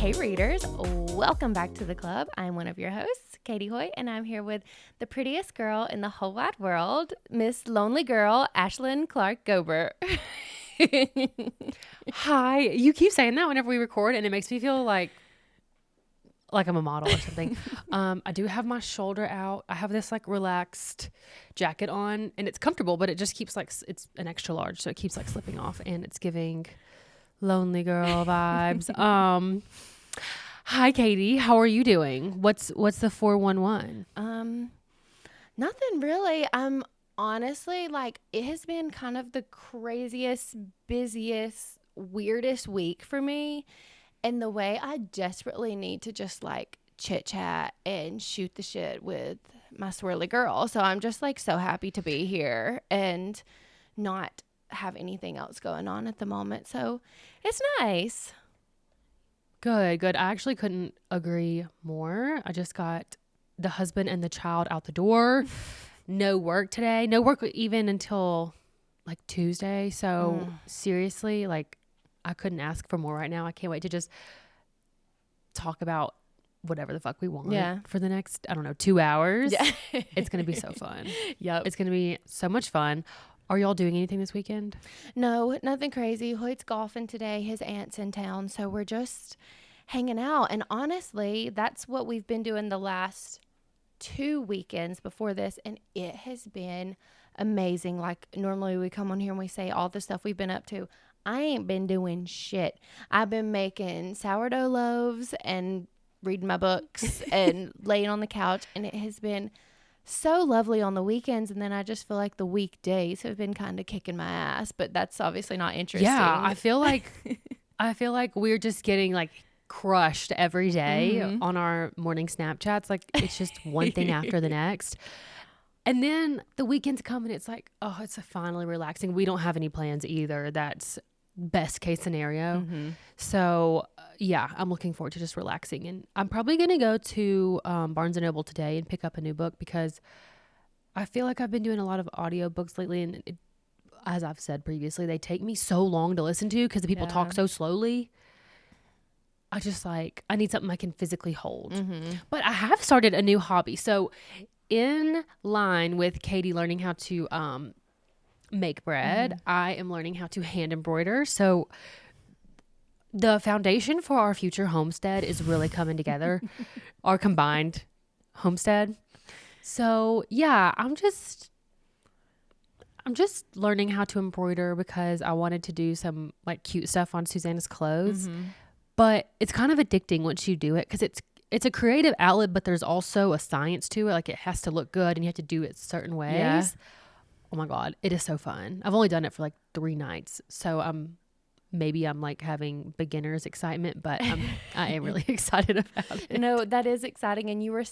Hey readers, welcome back to the club. I'm one of your hosts, Katie Hoyt, and I'm here with the prettiest girl in the whole wide world, Miss Lonely Girl, Ashlyn Clark Gober. Hi. You keep saying that whenever we record, and it makes me feel like I'm a model or something. I do have my shoulder out. I have this like relaxed jacket on, and it's comfortable, but it just keeps like it's an extra large, so it keeps like slipping off, and it's giving lonely girl vibes. Hi, Katie. How are you doing? What's the 411? Nothing really. I'm honestly like it has been kind of the craziest, busiest, weirdest week for me. And the way I desperately need to just like chit chat and shoot the shit with my swirly girl. So I'm just like so happy to be here and not have anything else going on at the moment. So it's nice. Good. I actually couldn't agree more. I just got the husband and the child out the door. No work today. No work even until like Tuesday. So seriously, like I couldn't ask for more right now. I can't wait to just talk about whatever the fuck we want for the next, 2 hours. Yeah. It's going to be so fun. Yep. It's going to be so much fun. Are y'all doing anything this weekend? No, nothing crazy. Hoyt's golfing today. His aunt's in town. So we're just hanging out. And honestly, that's what we've been doing the last 2 weekends before this. And it has been amazing. Like normally we come on here and we say all the stuff we've been up to. I ain't been doing shit. I've been making sourdough loaves and reading my books and laying on the couch. And it has been so lovely on the weekends, and then I just feel like the weekdays have been kind of kicking my ass, but that's obviously not interesting. Yeah, I feel like we're just getting like crushed every day on our morning Snapchats. Like it's just one thing after the next. And then the weekends come and it's like, oh, it's finally relaxing. We don't have any plans either. That's best case scenario. So yeah, I'm looking forward to just relaxing, and I'm probably going to go to Barnes & Noble today and pick up a new book because I feel like I've been doing a lot of audiobooks lately, and as I've said previously, they take me so long to listen to because the people talk so slowly. I need something I can physically hold. But I have started a new hobby. So in line with Katie learning how to make bread, I am learning how to hand embroider. So the foundation for our future homestead is really coming together, our combined homestead. So yeah, I'm just learning how to embroider because I wanted to do some like cute stuff on Susanna's clothes. But it's kind of addicting once you do it because it's a creative outlet, but there's also a science to it. Like it has to look good and you have to do it certain ways. Yeah. Oh my God, it is so fun. I've only done it for like 3 nights. So maybe I'm like having beginner's excitement, but I am really excited about it. No, that is exciting. And you were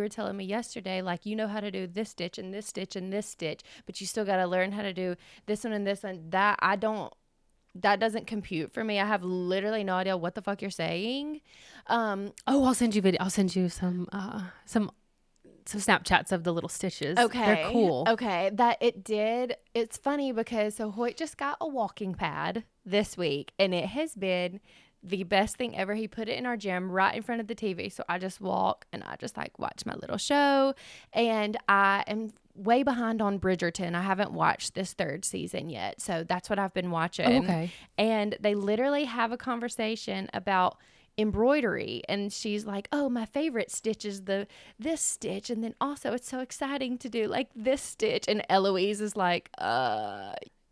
telling me yesterday, like, you know how to do this stitch and this stitch and this stitch, but you still got to learn how to do this one and this one. That doesn't compute for me. I have literally no idea what the fuck you're saying. I'll send you video. I'll send you some Snapchats of the little stitches. Okay. They're cool. Okay. It's funny because so Hoyt just got a walking pad this week, and it has been the best thing ever. He put it in our gym right in front of the TV. So I just walk and I just like watch my little show, and I am way behind on Bridgerton. I haven't watched this 3rd season yet. So that's what I've been watching. Oh, okay. And they literally have a conversation about embroidery, and she's like, oh, my favorite stitch is this stitch, and then also it's so exciting to do like this stitch, and Eloise is like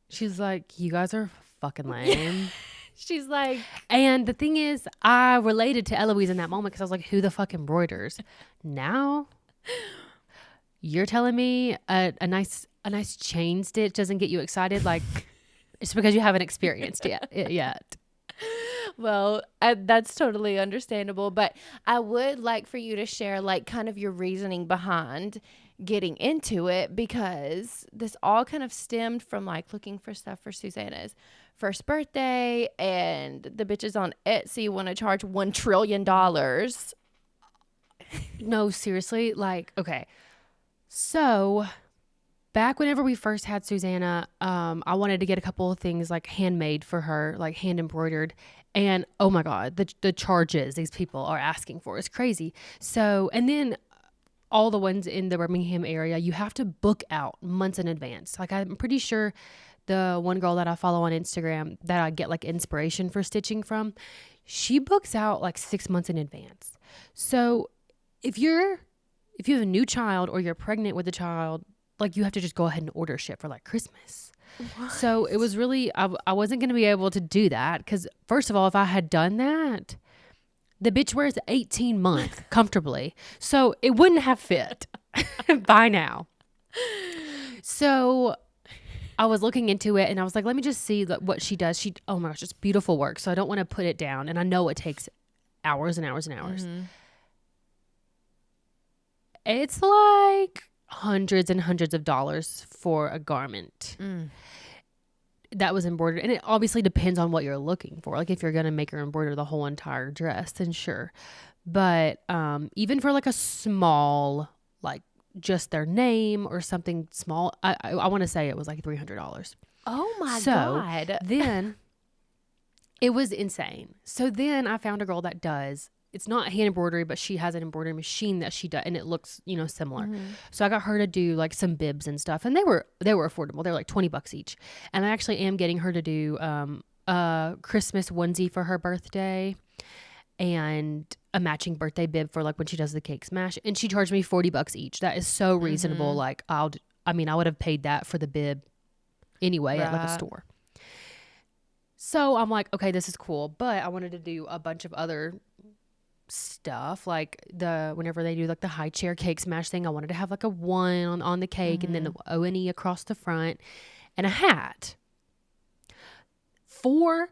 she's like, you guys are fucking lame. She's like, and the thing is, I related to Eloise in that moment because I was like, who the fuck embroiders? Now you're telling me a nice chain stitch doesn't get you excited? Like it's because you haven't experienced yet. Well, that's totally understandable, but I would like for you to share like kind of your reasoning behind getting into it, because this all kind of stemmed from like looking for stuff for Susanna's 1st birthday, and the bitches on Etsy want to charge $1 trillion. No, seriously. Like, okay. So back whenever we first had Susanna, I wanted to get a couple of things like handmade for her, like hand embroidered. And oh my God, the charges these people are asking for is crazy. So, and then all the ones in the Birmingham area, you have to book out months in advance. Like I'm pretty sure the one girl that I follow on Instagram that I get like inspiration for stitching from, she books out like 6 months in advance. So if you have a new child or you're pregnant with a child, like you have to just go ahead and order shit for like Christmas. What? So it was really, I wasn't going to be able to do that because first of all, if I had done that, the bitch wears 18 months comfortably. So it wouldn't have fit by now. So I was looking into it and I was like, let me just see what she does. Oh my gosh, it's beautiful work. So I don't want to put it down. And I know it takes hours and hours and hours. Mm-hmm. It's like hundreds and hundreds of dollars for a garment that was embroidered. And it obviously depends on what you're looking for. Like if you're going to make her embroider the whole entire dress, then sure. But even for like a small, like just their name or something small, I want to say it was like $300. Oh my So God. then it was insane. So then I found a girl that does, it's not hand embroidery, but she has an embroidery machine that she does, and it looks, similar. So I got her to do like some bibs and stuff, and they were affordable. They're like $20 each. And I actually am getting her to do a Christmas onesie for her birthday and a matching birthday bib for like when she does the cake smash. And she charged me $40 each. That is so reasonable. Like I would have paid that for the bib anyway at like a store. So I'm like, okay, this is cool. But I wanted to do a bunch of other stuff, like whenever they do like the high chair cake smash thing, I wanted to have like a 1 on the cake and then the O&E across the front and a hat. For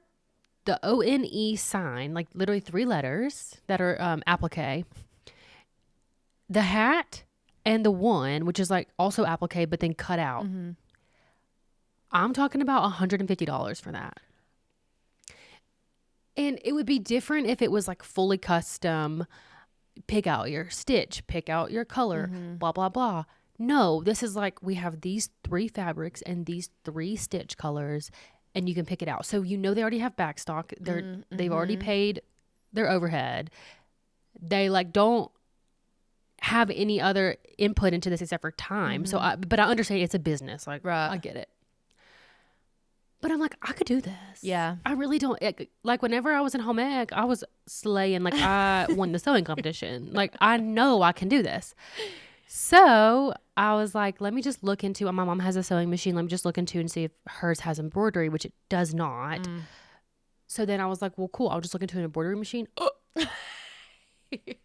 the O-N-E sign, like literally 3 letters that are applique, the hat and the 1, which is like also applique but then cut out, I'm talking about $150 for that. And it would be different if it was like fully custom, pick out your stitch, pick out your color, blah, blah, blah. No, this is like we have these 3 fabrics and these 3 stitch colors and you can pick it out. So they already have backstock. They've already paid their overhead. They like don't have any other input into this except for time. So but I understand it's a business. Like I get it. But I'm like, I could do this. Yeah. I really don't. Like, whenever I was in home ec, I was slaying. Like, I won the sewing competition. Like, I know I can do this. So I was like, let me just look into, my mom has a sewing machine. Let me just look into and see if hers has embroidery, which it does not. So then I was like, well, cool. I'll just look into an embroidery machine.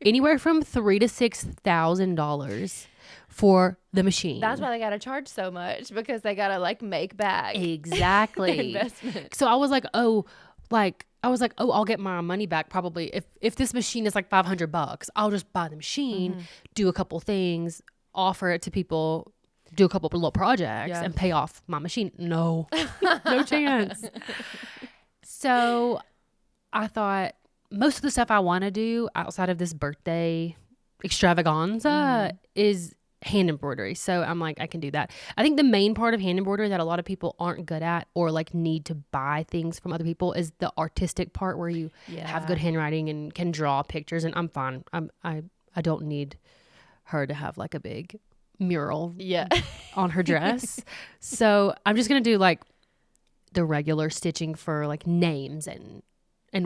Anywhere from $3,000 to $6,000 for the machine. That's why they gotta charge so much, because they gotta like make back exactly their investment. So I was like, oh, I'll get my money back probably if this machine is like $500. I'll just buy the machine, do a couple things, offer it to people, do a couple little projects, and pay off my machine. No, no chance. So I thought most of the stuff I want to do outside of this birthday extravaganza is hand embroidery. So I'm like, I can do that. I think the main part of hand embroidery that a lot of people aren't good at or like need to buy things from other people is the artistic part where you have good handwriting and can draw pictures. And I'm fine. I don't need her to have like a big mural on her dress. So I'm just going to do like the regular stitching for like names and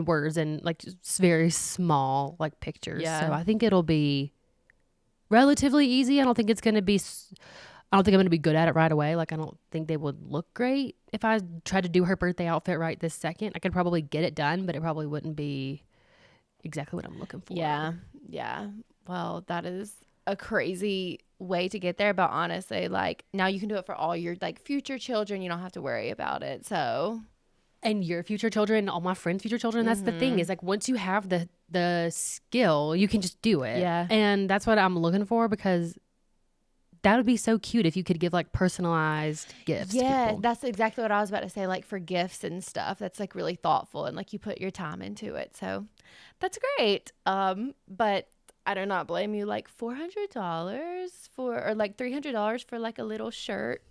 words and like just very small like pictures. So I think it'll be relatively easy. I don't think I'm going to be good at it right away. Like I don't think they would look great if I tried to do her birthday outfit right this second. I could probably get it done, but it probably wouldn't be exactly what I'm looking for. Yeah. Well, that is a crazy way to get there, but honestly, like now you can do it for all your like future children. You don't have to worry about it. So, and your future children, all my friends' future children, that's the thing, is like once you have the skill, you can just do it. Yeah. And that's what I'm looking for, because that would be so cute if you could give like personalized gifts. Yeah, that's exactly what I was about to say. Like for gifts and stuff, that's like really thoughtful and like you put your time into it. So that's great. But I do not blame you. Like $400 or like $300 for like a little shirt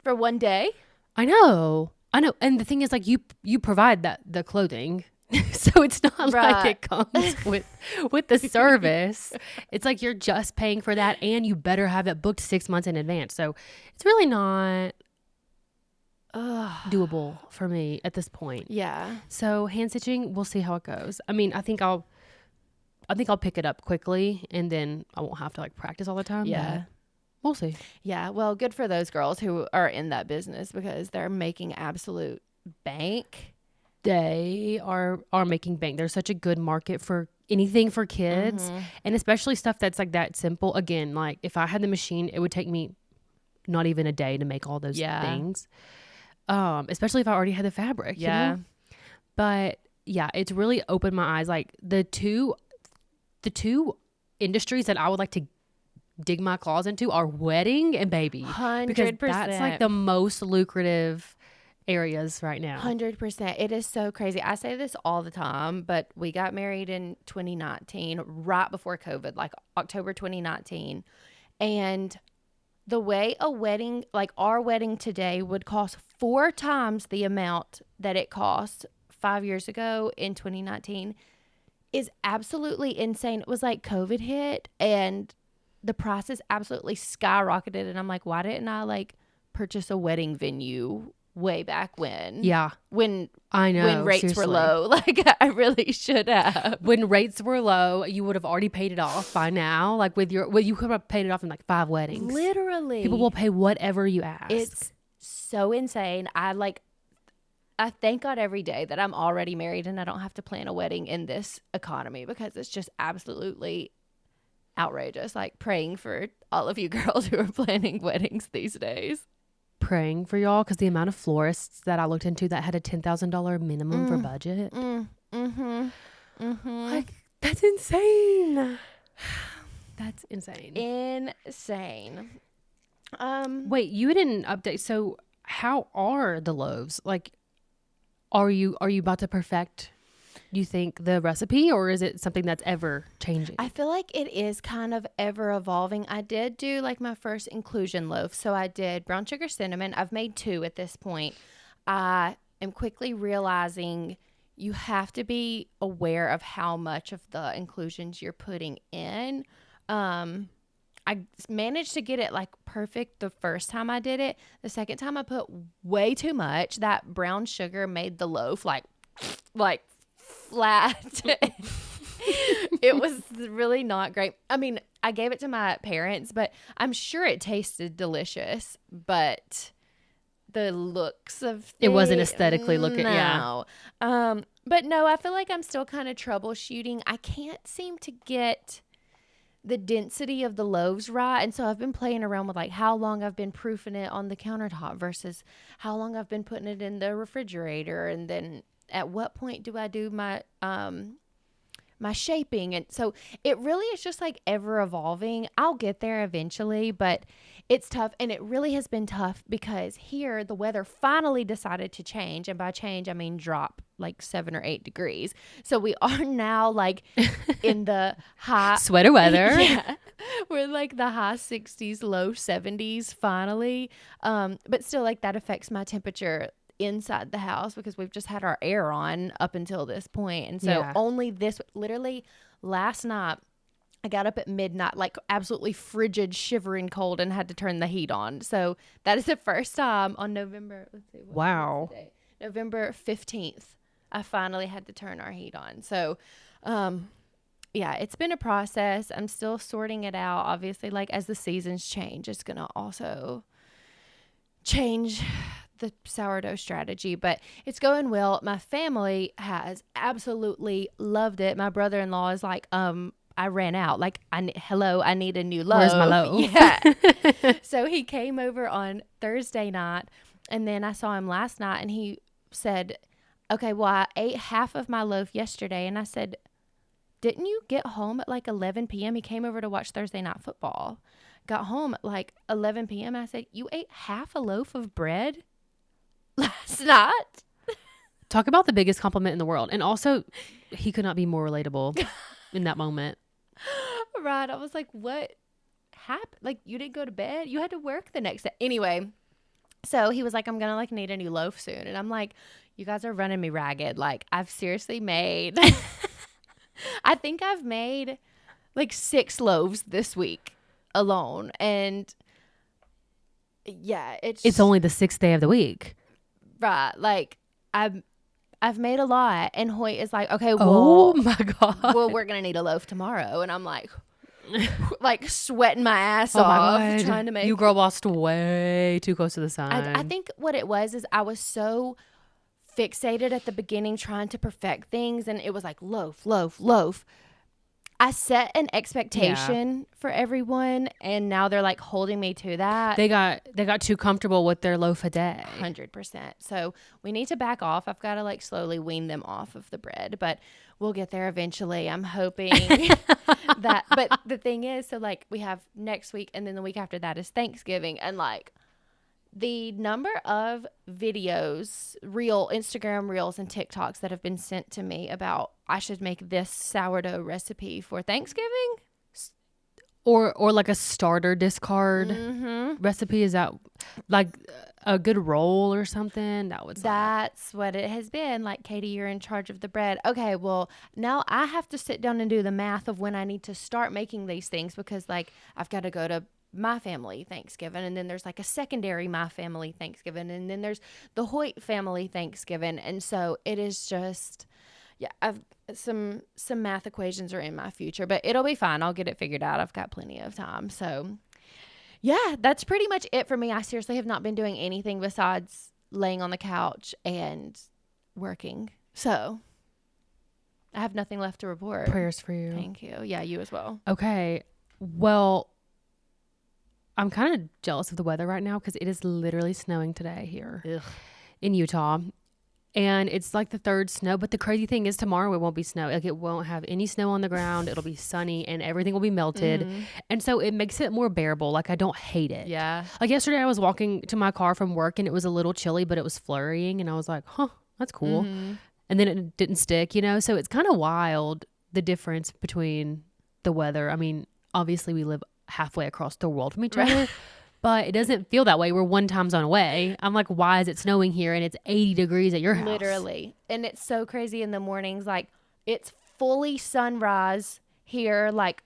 for one day. I know. And the thing is, like, you provide the clothing. So it's not like Right. it comes with the service. It's like you're just paying for that, and you better have it booked 6 months in advance. So it's really not doable for me at this point. Yeah. So hand stitching, we'll see how it goes. I mean, I think I'll pick it up quickly, and then I won't have to like practice all the time. Yeah. But we'll see. Yeah. Well, good for those girls who are in that business because they're making absolute bank. They are making bank. There's such a good market for anything for kids, and especially stuff that's like that simple. Again, like if I had the machine, it would take me not even a day to make all those things. Especially if I already had the fabric. Yeah. You know? But yeah, it's really opened my eyes. Like the two industries that I would like to dig my claws into are wedding and baby. 100%. Because that's like the most lucrative areas right now. 100%. It is so crazy. I say this all the time, but we got married in 2019, right before COVID, like October 2019. And the way a wedding, like our wedding today, would cost 4 times the amount that it cost 5 years ago in 2019 is absolutely insane. It was like COVID hit and the prices absolutely skyrocketed. And I'm like, why didn't I like purchase a wedding venue way back when? Yeah. When I know. when rates seriously. were low. Like I really should have. When rates were low, you would have already paid it off by now. Like you could have paid it off in like 5 weddings. Literally. People will pay whatever you ask. It's so insane. I thank God every day that I'm already married and I don't have to plan a wedding in this economy because it's just absolutely outrageous. Like praying for all of you girls who are planning weddings these days. Praying for y'all because the amount of florists that I looked into that had a $10,000 minimum for budget. Like that's insane. That's insane. Insane. Wait, you didn't update. So how are the loaves? Like, are you about to perfect, you think, the recipe, or is it something that's ever changing? I feel like it is kind of ever evolving. I did do like my first inclusion loaf. So I did brown sugar cinnamon. I've made 2 at this point. I am quickly realizing you have to be aware of how much of the inclusions you're putting in. I managed to get it like perfect the first time I did it. The second time I put way too much. That brown sugar made the loaf like flat. It was really not great. I mean, I gave it to my parents, but I'm sure it tasted delicious. But the looks of it wasn't aesthetically looking. No. Yeah. But no, I feel like I'm still kind of troubleshooting. I can't seem to get the density of the loaves right. And so I've been playing around with like how long I've been proofing it on the countertop versus how long I've been putting it in the refrigerator. And then at what point do I do my my shaping? And so it really is just like ever evolving. I'll get there eventually, but it's tough. And it really has been tough because here the weather finally decided to change. And by change, I mean drop like 7 or 8 degrees. So we are now like in the high sweater weather. Yeah. We're like the high 60s, low 70s finally. But still like that affects my temperature inside the house because we've just had our air on up until this point. And so only this, literally last night, I got up at midnight, like absolutely frigid, shivering cold, and had to turn the heat on. So that is the first time on November, let's see. Wow. November 15th, I finally had to turn our heat on. So, yeah, it's been a process. I'm still sorting it out. Obviously, like as the seasons change, it's going to also change the sourdough strategy, but it's going well. My family has absolutely loved it. My brother-in-law is like, I ran out. Like, I need a new loaf. Where's my loaf? Yeah. So he came over on Thursday night, and then I saw him last night, and he said, okay, well, I ate half of my loaf yesterday. And I said, didn't you get home at like 11 p.m.? He came over to watch Thursday Night Football. Got home at like 11 p.m. I said, you ate half a loaf of bread last night? Talk about the biggest compliment in the world. And also, he could not be more relatable in that moment. Right. I was like, what happened? Like, you didn't go to bed? You had to work the next day. Anyway, so he was like, I'm going to like need a new loaf soon. And I'm like, You guys are running me ragged. Like, I've seriously made, I think I've made like 6 loaves this week alone. And yeah, It's only the 6th day of the week. right. Like, I've made a lot. And Hoyt is like, okay, Oh well, my God. we're going to need a loaf tomorrow. And I'm like sweating my ass Oh my off God. trying to make. You girl bossed way too close to the sun. I think what it was is I was so fixated at the beginning trying to perfect things, and it was like loaf, loaf, loaf. I set an expectation for everyone, and now they're like holding me to that. They got too comfortable with their loaf a day. 100%. So we need to back off. I've got to like slowly wean them off of the bread, but we'll get there eventually. I'm hoping that. But the thing is, so like we have next week, and then the week after that is Thanksgiving, and like the number of videos, real Instagram reels and TikToks that have been sent to me about I should make this sourdough recipe for Thanksgiving. Or like a starter discard recipe. Is that like a good roll or something? That's what it has been. Like, Katie, you're in charge of the bread. Okay, well, now I have to sit down and do the math of when I need to start making these things, because like I've got to go to my family Thanksgiving, and then there's like a secondary my family Thanksgiving, and then there's the Hoyt family Thanksgiving. And so it is just, yeah, I've some math equations are in my future, but it'll be fine. I'll get it figured out. I've got plenty of time. So yeah, that's pretty much it for me. I seriously have not been doing anything besides laying on the couch and working. So I have nothing left to report. Prayers for you. Thank you. Yeah, you as well. Okay. Well, I'm kind of jealous of the weather right now because it is literally snowing today here in Utah. And it's like the 3rd snow. But the crazy thing is tomorrow it won't be snow. Like, it won't have any snow on the ground. It'll be sunny and everything will be melted. And so it makes it more bearable. Like, I don't hate it. Yeah. Like, yesterday I was walking to my car from work and it was a little chilly, but it was flurrying. And I was like, huh, that's cool. And then it didn't stick, you know? So it's kind of wild, the difference between the weather. I mean, obviously we live halfway across the world from each other, but it doesn't feel that way. We're 1 time zone away. I'm like, why is it snowing here and it's 80 degrees at your house? Literally. And it's so crazy in the mornings. Like, it's fully sunrise here, like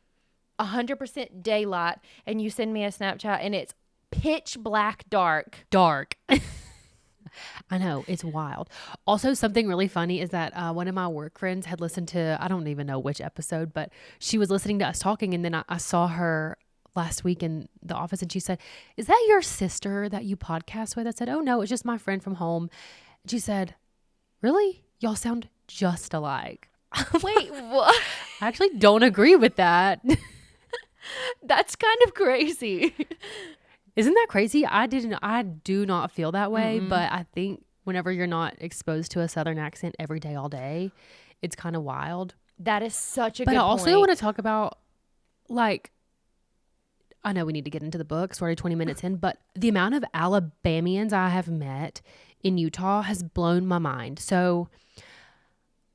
100% daylight. And you send me a Snapchat and it's pitch black dark. I know, it's wild. Also, something really funny is that one of my work friends had listened to, I don't even know which episode, but she was listening to us talking, and then I saw her last week in the office, and she said, "Is that your sister that you podcast with?" I said, "Oh no, it's just my friend from home." And she said, "Really? Y'all sound just alike." Wait, what? I actually don't agree with that. That's kind of crazy. Isn't that crazy? I do not feel that way, but I think whenever you're not exposed to a Southern accent every day, all day, it's kind of wild. That is such a but good I also point. want to talk about, like, I know we need to get into the book. It's already 20 minutes in, but the amount of Alabamians I have met in Utah has blown my mind. So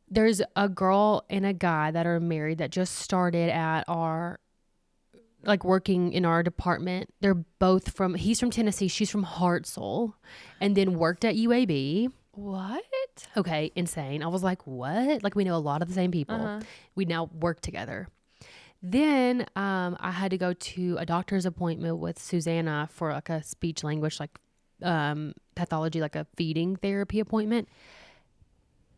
there's a girl and a guy that are married that just started at our, like, working in our department. They're both he's from Tennessee, she's from Hartselle, and then worked at UAB. What? Okay, insane. I was like, what? Like, we know a lot of the same people. We now work together. Then I had to go to a doctor's appointment with Susanna for like a speech language, like pathology, like a feeding therapy appointment.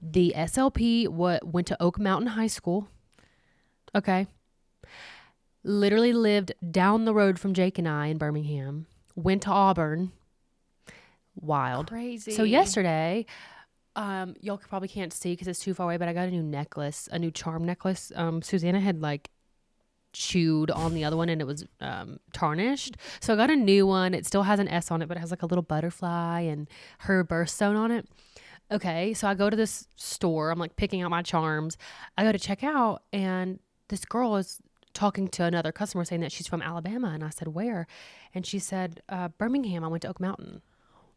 The SLP went to Oak Mountain High School. Okay. Literally lived down the road from Jake and I in Birmingham. Went to Auburn. Wild. Crazy. So yesterday, y'all probably can't see because it's too far away, but I got a new necklace, a new charm necklace. Susanna had like chewed on the other one and it was tarnished. So I got a new one. It still has an S on it, but it has like a little butterfly and her birthstone on it. Okay, so I go to this store. I'm like picking out my charms. I go to check out and this girl is talking to another customer saying that she's from Alabama. And I said, where? And she said, Birmingham. I went to Oak Mountain.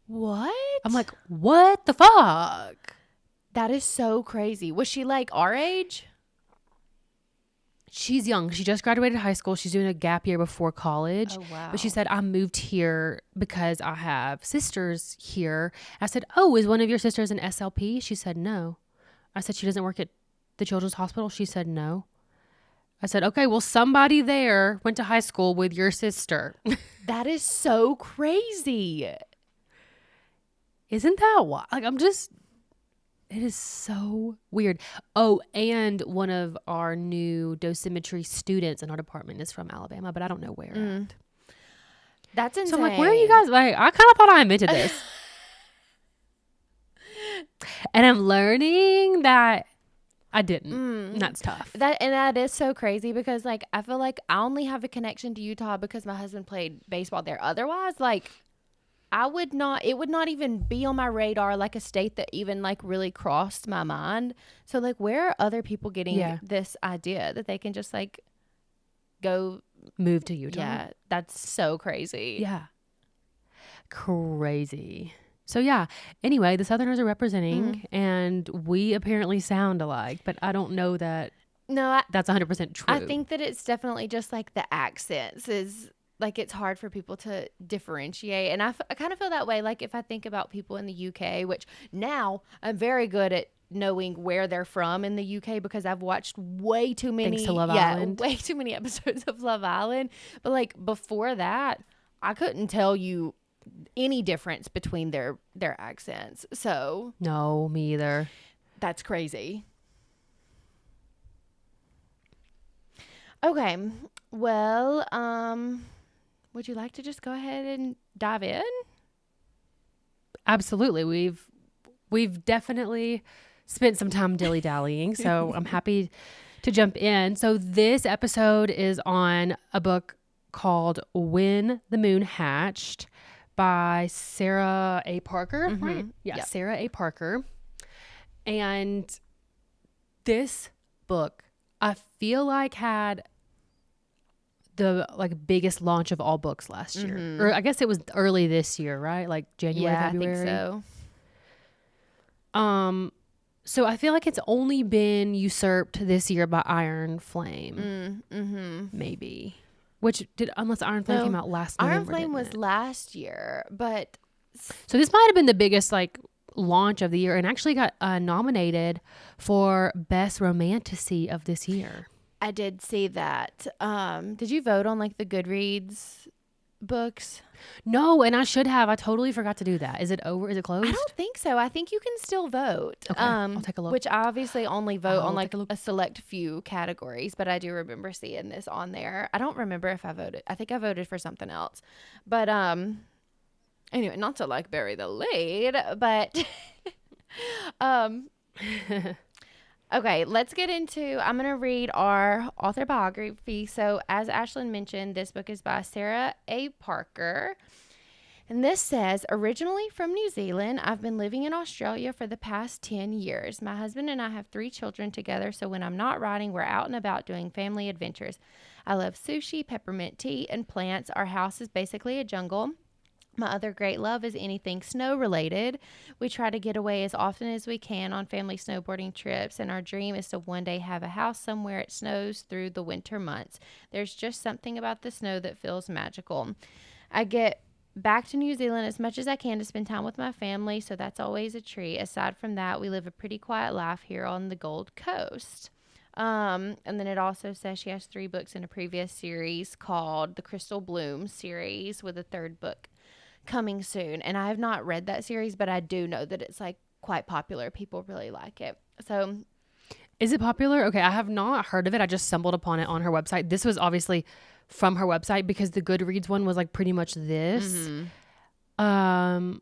What? I'm like, what the fuck? That is so crazy. Was she like our age? She's young. She just graduated high school. She's doing a gap year before college. Oh, wow. But she said, I moved here because I have sisters here. I said, oh, is one of your sisters an SLP? She said, no. I said, she doesn't work at the Children's Hospital? She said, no. I said, okay, well, somebody there went to high school with your sister. That is so crazy. Isn't that wild? Like, it is so weird. Oh, and one of our new dosimetry students in our department is from Alabama, but I don't know where at. That's insane. So I'm like, where are you guys? Like, I kind of thought I invented this. And I'm learning that I didn't. That's tough. That is so crazy because like I feel like I only have a connection to Utah because my husband played baseball there. Otherwise, like it would not even be on my radar, like a state that even like really crossed my mind. So like where are other people getting this idea that they can just like go move to Utah? Yeah, that's so crazy. Yeah. Crazy. So yeah, anyway, the Southerners are representing and we apparently sound alike, but I don't know that that's 100% true. I think that it's definitely just like the accents is like it's hard for people to differentiate. And I kind of feel that way. Like if I think about people in the UK, which now I'm very good at knowing where they're from in the UK because I've watched way too many. Thanks to Love Island. Way too many episodes of Love Island. But like before that, I couldn't tell you any difference between their accents. So no, me either. That's crazy. Okay. Well, would you like to just go ahead and dive in? Absolutely. We've definitely spent some time dilly-dallying, so I'm happy to jump in. So this episode is on a book called When the Moon Hatched by Sarah A. Parker, right? Yeah, yep. Sarah A. Parker. And this book, I feel like had the like biggest launch of all books last year. Or I guess it was early this year, right? Like January, February. I think so. So I feel like it's only been usurped this year by Iron Flame. Maybe. Unless Iron Flame came out last November. Iron Flame was last year, but so this might have been the biggest like launch of the year and actually got nominated for Best Romantasy of this year. I did see that. Did you vote on like the Goodreads books? No, and I should have. I totally forgot to do that. Is it over? Is it closed? I don't think so. I think you can still vote. Okay, I'll take a look. Which I obviously only vote on like a select few categories, but I do remember seeing this on there. I don't remember if I voted. I think I voted for something else. But anyway, not to like bury the lead, but okay, let's get into, I'm going to read our author biography. So as Ashlyn mentioned, this book is by Sarah A. Parker. And this says, originally from New Zealand, I've been living in Australia for the past 10 years. My husband and I have 3 children together, so when I'm not writing, we're out and about doing family adventures. I love sushi, peppermint tea, and plants. Our house is basically a jungle. My other great love is anything snow related. We try to get away as often as we can on family snowboarding trips, and our dream is to one day have a house somewhere it snows through the winter months. There's just something about the snow that feels magical. I get back to New Zealand as much as I can to spend time with my family, so that's always a treat. Aside from that, we live a pretty quiet life here on the Gold Coast. And then it also says she has 3 books in a previous series called the Crystal Bloom series, with a 3rd book coming soon. And I have not read that series, but I do know that it's like quite popular. People really like it. So is it popular? Okay, I have not heard of it. I just stumbled upon it on her website. This was obviously from her website because the Goodreads one was like pretty much this. However,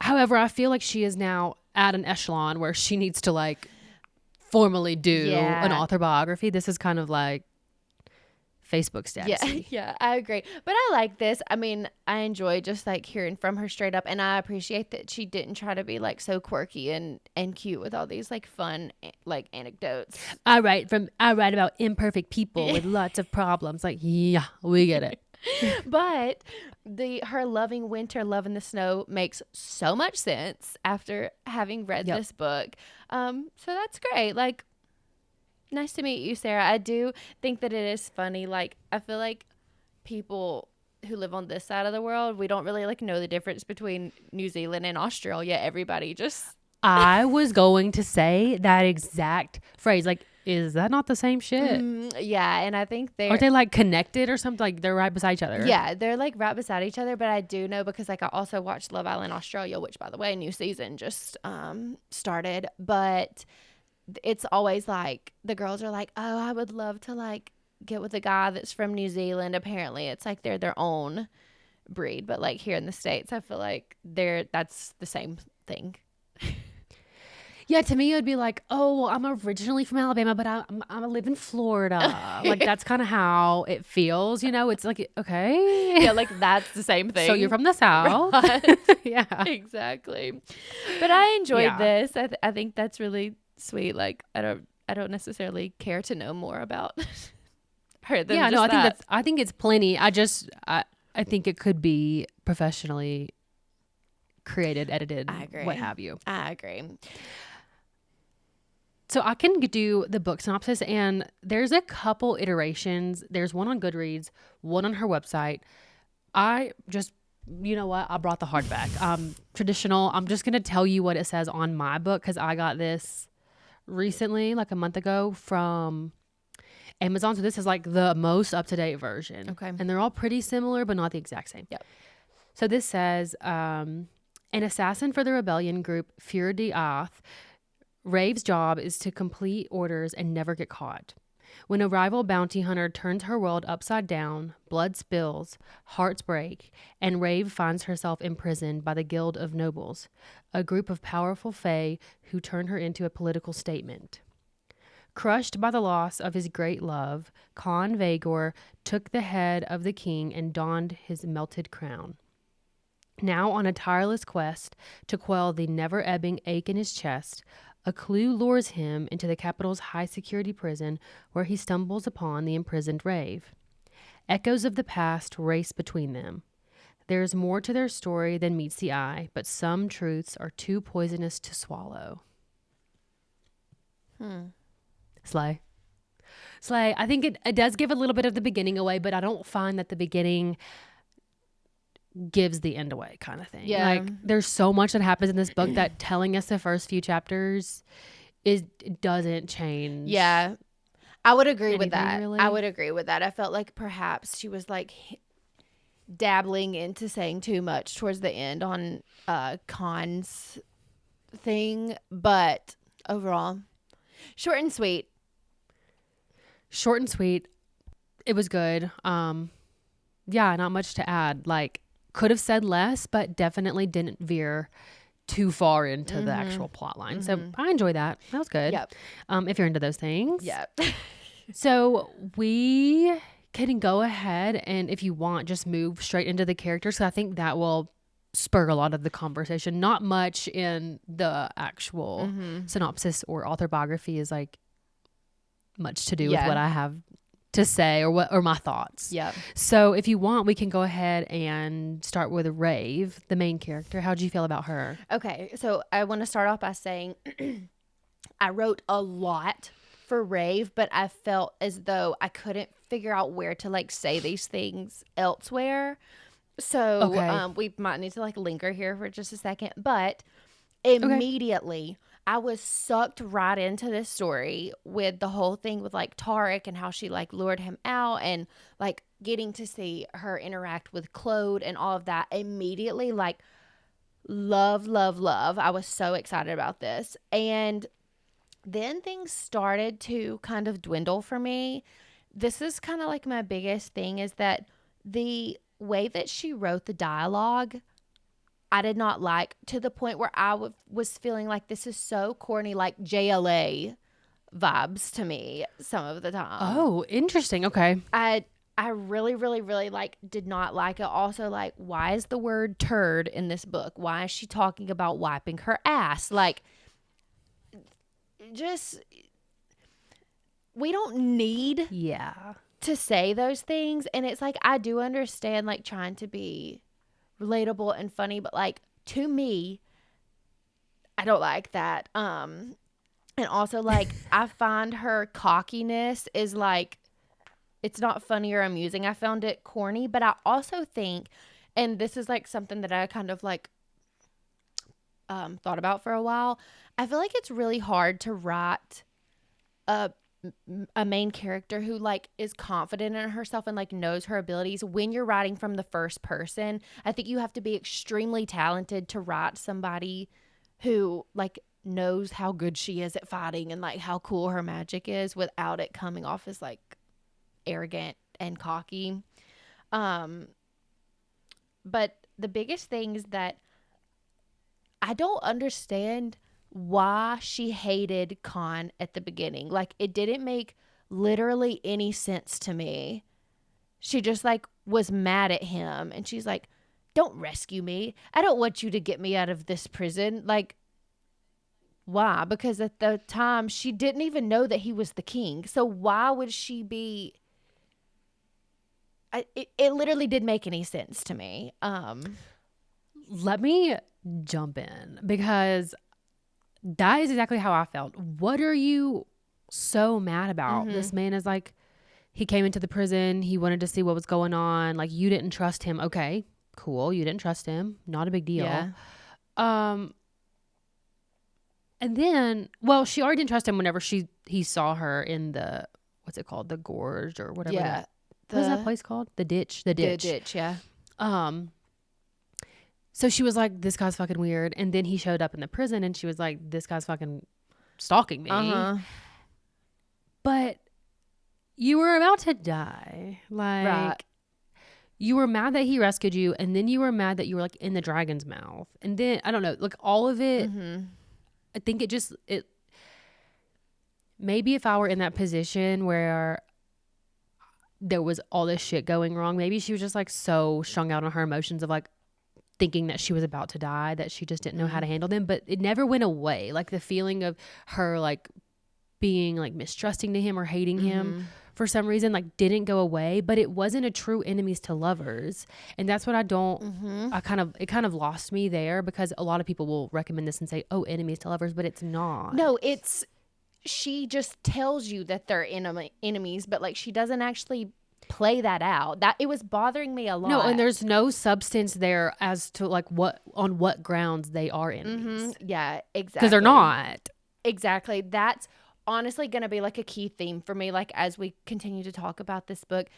I feel like she is now at an echelon where she needs to like formally do an author biography. This is kind of like Facebook status. Yeah, I agree. But I like this. I mean, I enjoy just like hearing from her straight up, and I appreciate that she didn't try to be like so quirky and cute with all these like fun like anecdotes. I write about imperfect people with lots of problems. Like, yeah, we get it. But her loving winter, loving the snow makes so much sense after having read this book. So that's great. Like, Nice to meet you, Sarah. I do think that it is funny. Like, I feel like people who live on this side of the world, we don't really like know the difference between New Zealand and Australia. Everybody just I was going to say that exact phrase. Like, is that not the same shit? yeah, and I think Aren't they like connected or something? Like they're right beside each other. yeah, they're like right beside each other. But I do know because like I also watched Love Island Australia, which by the way, new season just started. But it's always like the girls are like, oh, I would love to like get with a guy that's from New Zealand. Apparently, it's like they're their own breed, but like here in the States, I feel like that's the same thing. Yeah, to me it would be like, oh, well, I'm originally from Alabama, but I live in Florida. Like that's kind of how it feels, you know. It's like, okay, Yeah, like that's the same thing. so you're from the South, Right. yeah, Exactly. But I enjoyed yeah, this. I think that's really sweet. Like I don't necessarily care to know more about her than yeah. just No, I think that. I think it's plenty. I think it could be professionally created, edited, I agree. what have you. I agree. So I can do the book synopsis, and there's a couple iterations. There's one on Goodreads, one on her website. I just, you know what? I brought the hardback. Traditional. I'm just gonna tell you what it says on my book because I got this recently, like a month ago, from Amazon. So this is like the most up to date version. Okay. And they're all pretty similar, but not the exact same. Yep. So this says, an assassin for the rebellion group Fur de Ath. Rave's job is to complete orders and never get caught. When a rival bounty hunter turns her world upside down, blood spills, hearts break, and Rave finds herself imprisoned by the Guild of Nobles, a group of powerful fae who turn her into a political statement. Crushed by the loss of his great love, Khan Vagor took the head of the king and donned his melted crown. Now on a tireless quest to quell the never-ebbing ache in his chest, a clue lures him into the capital's high-security prison where he stumbles upon the imprisoned Rave. Echoes of the past race between them. There is more to their story than meets the eye, but some truths are too poisonous to swallow. Slay. Slay. I think it does give a little bit of the beginning away, but I don't find that the beginning gives the end away kind of thing. Yeah. Like there's so much that happens in this book that telling us the first few chapters it doesn't change. Yeah. I would agree with anything, that. really. I would agree with that. I felt like perhaps she was like dabbling into saying too much towards the end on Khan's thing, but overall, short and sweet. Short and sweet. It was good. Yeah, not much to add. Like could have said less, but definitely didn't veer too far into the actual plot line. So I enjoy that. That was good. Yep. If you're into those things. Yep. So we can go ahead and if you want, just move straight into the characters. So I think that will spur a lot of the conversation. Not much in the actual synopsis or author biography is like much to do with what I have to say or my thoughts. Yep. So if you want, we can go ahead and start with Rave, the main character. How'd you feel about her? Okay, so I want to start off by saying I wrote a lot for Rave, but I felt as though I couldn't figure out where to like say these things elsewhere. So Okay. we might need to like linger here for just a second, but immediately I was sucked right into this story with the whole thing with like Tarek and how she like lured him out and like getting to see her interact with Claude and all of that immediately like love. I was so excited about this. And then things started to kind of dwindle for me. This is kind of like my biggest thing is that the way that she wrote the dialogue I did not like to the point where I was feeling like this is so corny, like JLA vibes to me some of the time. Oh, interesting. Okay. I really like did not like it. Also, like, why is the word turd in this book? Why is she talking about wiping her ass? Like, just we don't need to say those things. And it's like I do understand like trying to be relatable and funny, but like to me I don't like that. And also, like, I find her cockiness is like, it's not funny or amusing. I found it corny, but I also think, and this is like something that I kind of like thought about for a while. I feel like it's really hard to write a a main character who like is confident in herself and like knows her abilities when you're writing from the first person. I think you have to be extremely talented to write somebody who like knows how good she is at fighting and like how cool her magic is without it coming off as like arrogant and cocky. Um but the biggest thing is that I don't understand why she hated Khan at the beginning. Like, it didn't make literally any sense to me. She just like was mad at him and she's like, "Don't rescue me. I don't want you to get me out of this prison." Like, why? Because at the time she didn't even know that he was the king. So why would she be it literally didn't make any sense to me. Let me jump in because that is exactly how I felt. What are you so mad about? Mm-hmm. This man is like, he came into the prison. He wanted to see what was going on. Like, you didn't trust him. Okay, cool. You didn't trust him. Not a big deal. Yeah. And then, well, she already didn't trust him whenever he saw her in the, what's it called? The gorge or whatever. Yeah. What is that place called? The ditch. The ditch. The ditch, yeah. So she was like, this guy's fucking weird. And then he showed up in the prison and she was like, this guy's fucking stalking me. Uh-huh. But you were about to die. Like, Right. you were mad that he rescued you. And then you were mad that you were like in the dragon's mouth. And then, I don't know, like all of it, I think it, maybe if I were in that position where there was all this shit going wrong, maybe she was just like so strung out on her emotions of like, thinking that she was about to die, that she just didn't know how to handle them. But it never went away. Like the feeling of her like being like mistrusting to him or hating him for some reason like didn't go away. But it wasn't a true enemies to lovers. And that's what I don't, it kind of lost me there because a lot of people will recommend this and say, oh, enemies to lovers, but it's not. No, she just tells you that they're enemies, but like she doesn't actually play that out. That it was bothering me a lot. No, and there's no substance there as to like on what grounds they are enemies. Yeah, exactly. Because they're not. Exactly. That's honestly going to be like a key theme for me, like as we continue to talk about this book.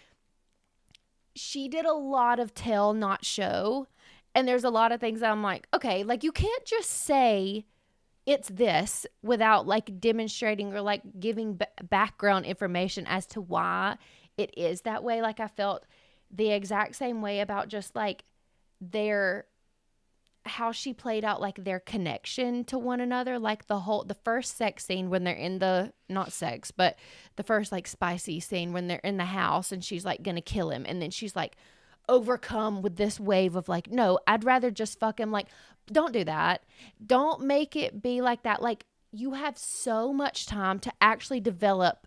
She did a lot of tell, not show. And there's a lot of things that I'm like, okay, like you can't just say it's this without like demonstrating or like giving background information as to why it is that way. Like I felt the exact same way about just like how she played out like their connection to one another. Like the first sex scene when they're in not sex, but the first like spicy scene when they're in the house and she's like gonna kill him. And then she's like overcome with this wave of like, no, I'd rather just fuck him. Like, don't do that. Don't make it be like that. Like you have so much time to actually develop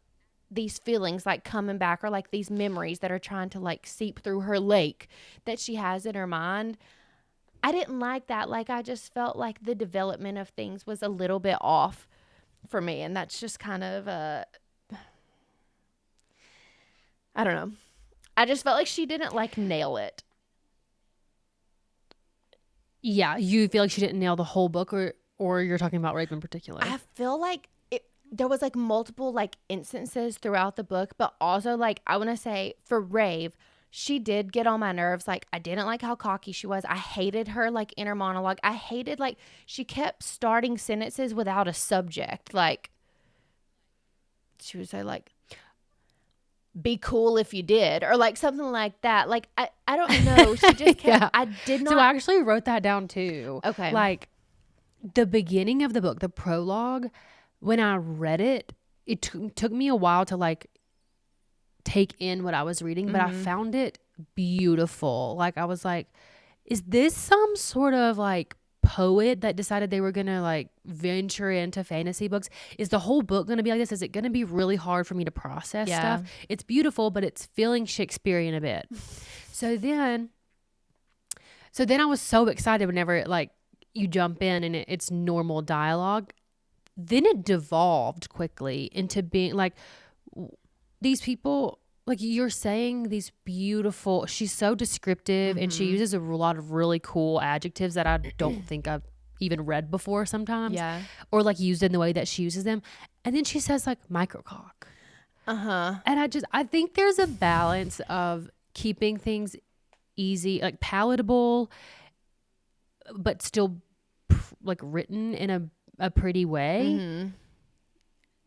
these feelings like coming back or like these memories that are trying to like seep through her lake that she has in her mind. I didn't like that. Like I just felt like the development of things was a little bit off for me. And that's just kind of I don't know. I just felt like she didn't like nail it. Yeah, you feel like she didn't nail the whole book or you're talking about Rape in particular? I feel like there was like multiple like instances throughout the book, but also like I want to say for Rave, she did get on my nerves. Like I didn't like how cocky she was. I hated her like inner monologue. I hated like she kept starting sentences without a subject. Like she would say like, be cool if you did, or like something like that. Like I don't know. She just kept, Yeah. I did not. So I actually wrote that down too. Okay. Like the beginning of the book, the prologue, when I read it, it took me a while to like take in what I was reading, but I found it beautiful. Like I was like, is this some sort of like poet that decided they were gonna like venture into fantasy books? Is the whole book gonna be like this? Is it gonna be really hard for me to process stuff? It's beautiful, but it's feeling Shakespearean a bit. So then I was so excited whenever it like you jump in and it's normal dialogue. then it devolved quickly into being like these people, like you're saying, these beautiful, she's so descriptive and she uses a lot of really cool adjectives that I don't think I've even read before sometimes. Yeah. Or like used in the way that she uses them. And then she says like microcock. And I think there's a balance of keeping things easy, like palatable, but still like written in a pretty way.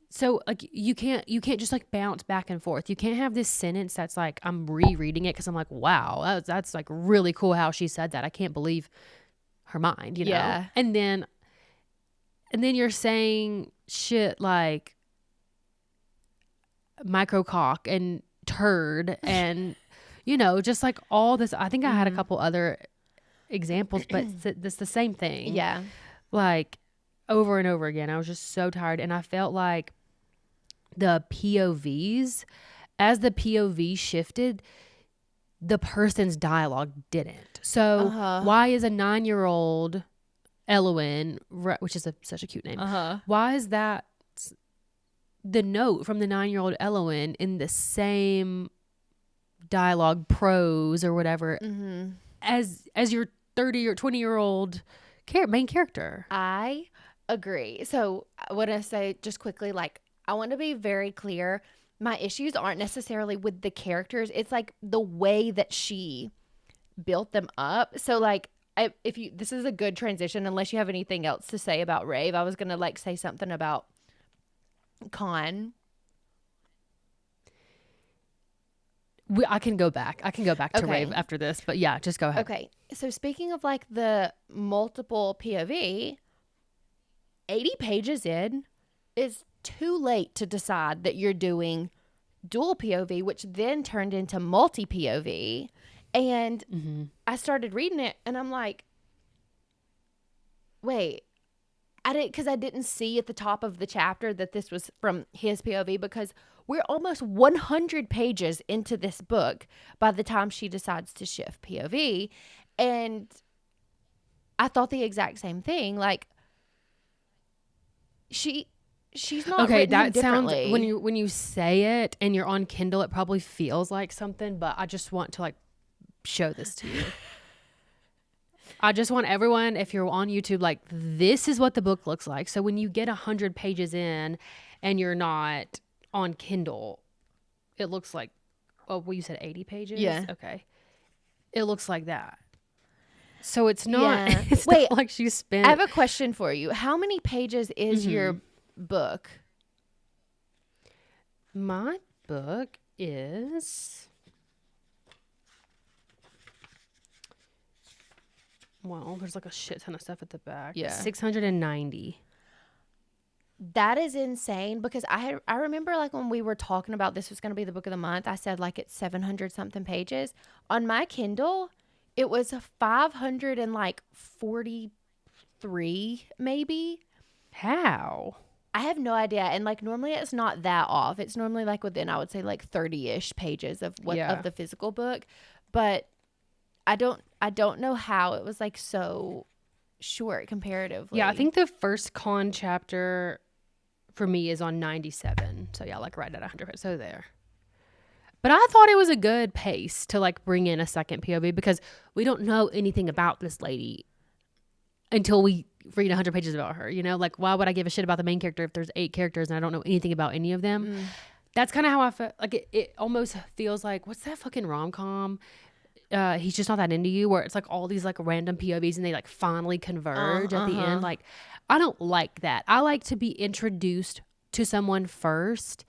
So like you can't just like bounce back and forth. You can't have this sentence that's like I'm rereading it because I'm like, wow, that's like really cool how she said that. I can't believe her mind, you know? And then you're saying shit like microcock and turd and you know, just like all this. I think I had a couple other examples, but it's the same thing. Yeah. Like over and over again. I was just so tired and I felt like the POVs, as the POV shifted, the person's dialogue didn't. So why is a 9-year-old Elowen, which is such a cute name, why is that the note from the 9-year-old Elowen in the same dialogue prose or whatever as your 30 or 20-year-old main character? I agree. So I want to say just quickly, like, I want to be very clear. My issues aren't necessarily with the characters. It's like the way that she built them up. So like, this is a good transition, unless you have anything else to say about Rave. I was going to like say something about Con. I can go back to Rave after this, but yeah, just go ahead. Okay. So speaking of like the multiple POV, 80 pages in is too late to decide that you're doing dual POV, which then turned into multi POV. And I started reading it and I'm like, wait, because I didn't see at the top of the chapter that this was from his POV, because we're almost 100 pages into this book by the time she decides to shift POV. And I thought the exact same thing. Like, she's not okay. written That sounds, differently. when you say it and you're on Kindle, it probably feels like something, but I just want to like show this to you. I just want everyone, if you're on YouTube, like this is what the book looks like. So when you get 100 pages in and you're not on Kindle, it looks like, oh, well, you said 80 pages? Yeah. Okay. It looks like that. So it's not, Yeah. it's Wait, not like she spent. I have a question for you. How many pages is your book? My book is, well, there's like a shit ton of stuff at the back. Yeah. 690. That is insane, because I remember like when we were talking about this was going to be the book of the month, I said like it's 700 something pages. On my Kindle, it was 543 maybe. How? I have no idea. And like normally it's not that off. It's normally like within, I would say, like 30-ish pages of of the physical book. But I don't know how it was like so short comparatively. Yeah, I think the first Con chapter for me is on 97. So yeah, like right at 100. So there. But I thought it was a good pace to like bring in a second POV, because we don't know anything about this lady until we read 100 pages about her. You know, like why would I give a shit about the main character if there's 8 characters and I don't know anything about any of them? That's kind of how I felt. Like it almost feels like, what's that fucking rom-com? He's Just Not That Into You, where it's like all these like random POVs and they like finally converge at the end. Like, I don't like that. I like to be introduced to someone first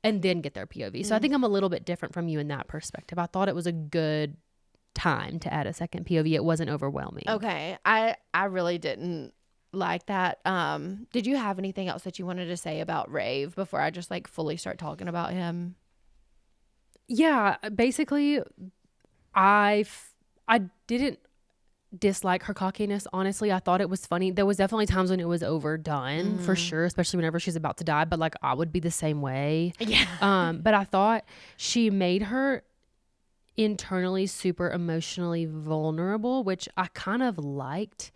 and then get their POV. So I think I'm a little bit different from you in that perspective. I thought it was a good time to add a second POV. It wasn't overwhelming. Okay. I really didn't like that. Did you have anything else that you wanted to say about Rave before I just like fully start talking about him? Yeah, basically I didn't dislike her cockiness. Honestly, I thought it was funny. There was definitely times when it was overdone, for sure, especially whenever she's about to die, but like I would be the same way. Yeah. But I thought she made her internally super emotionally vulnerable, which I kind of liked,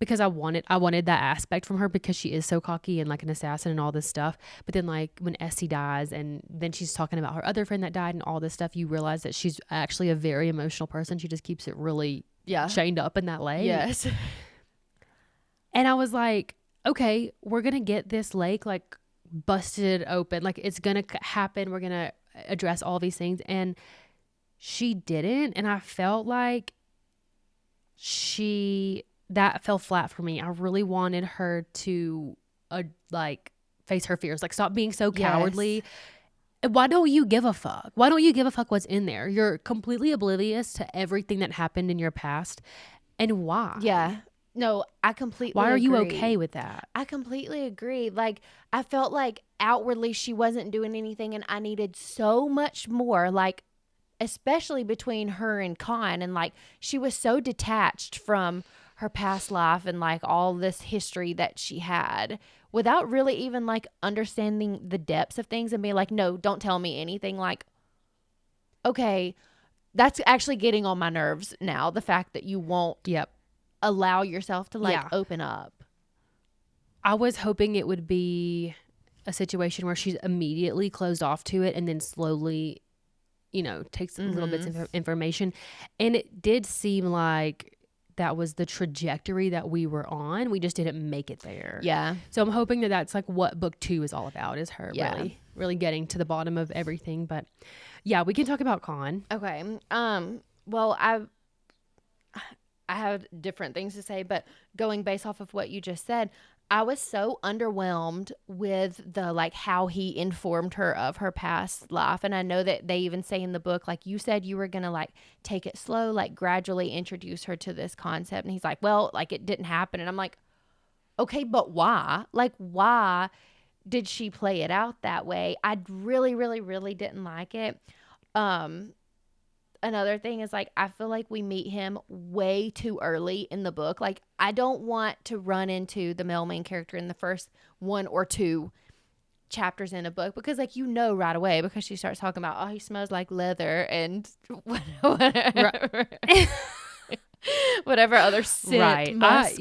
because I wanted that aspect from her because she is so cocky and like an assassin and all this stuff. But then like when Essie dies and then she's talking about her other friend that died and all this stuff, you realize that she's actually a very emotional person. She just keeps it really chained up in that lake. Yes. And I was like, okay, we're going to get this lake like busted open. Like it's going to happen. We're going to address all these things. And she didn't. And I felt like that fell flat for me. I really wanted her to like face her fears, like stop being so cowardly. Why don't you give a fuck? Why don't you give a fuck what's in there? You're completely oblivious to everything that happened in your past. And why? Yeah. No, I completely Why are you agree. okay with that? I completely agree. Like, I felt like outwardly she wasn't doing anything, and I needed so much more, like, especially between her and Con. And, like, she was so detached from her past life and, like, all this history that she had without really even, like, understanding the depths of things and being like, no, don't tell me anything. Like, okay, that's actually getting on my nerves now. The fact that you won't allow yourself to like open up. I was hoping it would be a situation where she's immediately closed off to it and then slowly, takes little bits of information. And it did seem like that was the trajectory that we were on. We just didn't make it there. Yeah. So I'm hoping that that's like what book 2 is all about, is her really getting to the bottom of everything. But yeah, we can talk about Con. Okay. Well, I have different things to say, but going based off of what you just said, I was so underwhelmed with the like how he informed her of her past life. And I know that they even say in the book, like you said, you were going to like take it slow, like gradually introduce her to this concept. And he's like, well, like it didn't happen. And I'm like, okay, but why? Like, why did she play it out that way? I really, really, really didn't like it. Another thing is like I feel like we meet him way too early in the book. Like I don't want to run into the male main character in the first 1 or 2 chapters in a book because like right away because she starts talking about he smells like leather and whatever whatever other scent musk.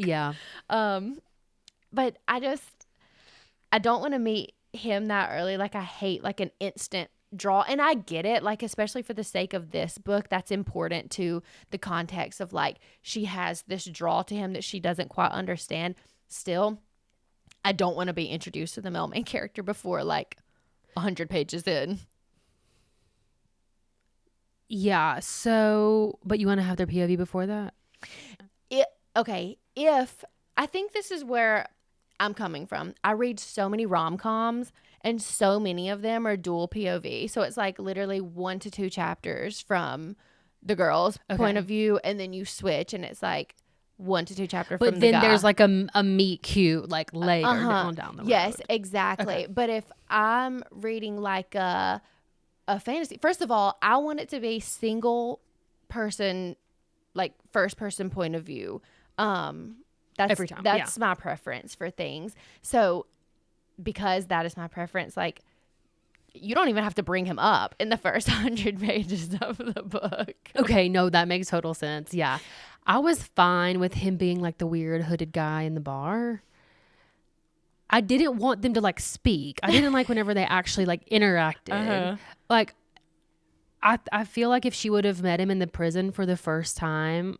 But I don't want to meet him that early. Like I hate like an instant draw, and I get it, like especially for the sake of this book, that's important to the context of like she has this draw to him that she doesn't quite understand. Still, I don't want to be introduced to the male main character before like 100 pages in. Yeah. So, but you want to have their POV before that? If I think this is where I'm coming from. I read so many rom-coms and so many of them are dual POV. So it's like literally 1 to 2 chapters from the girl's point of view and then you switch and it's like 1 to 2 chapters from the guy. But then there's like a meet cute like later on down the road. Yes, exactly. Okay. But if I'm reading like a fantasy, first of all, I want it to be single person, like first person point of view. That's every time. That's my preference for things. So because that is my preference, like you don't even have to bring him up in the first 100 pages of the book. Okay, no, that makes total sense. Yeah. I was fine with him being like the weird hooded guy in the bar. I didn't want them to like speak. I didn't like whenever they actually like interacted. Like I feel like if she would have met him in the prison for the first time,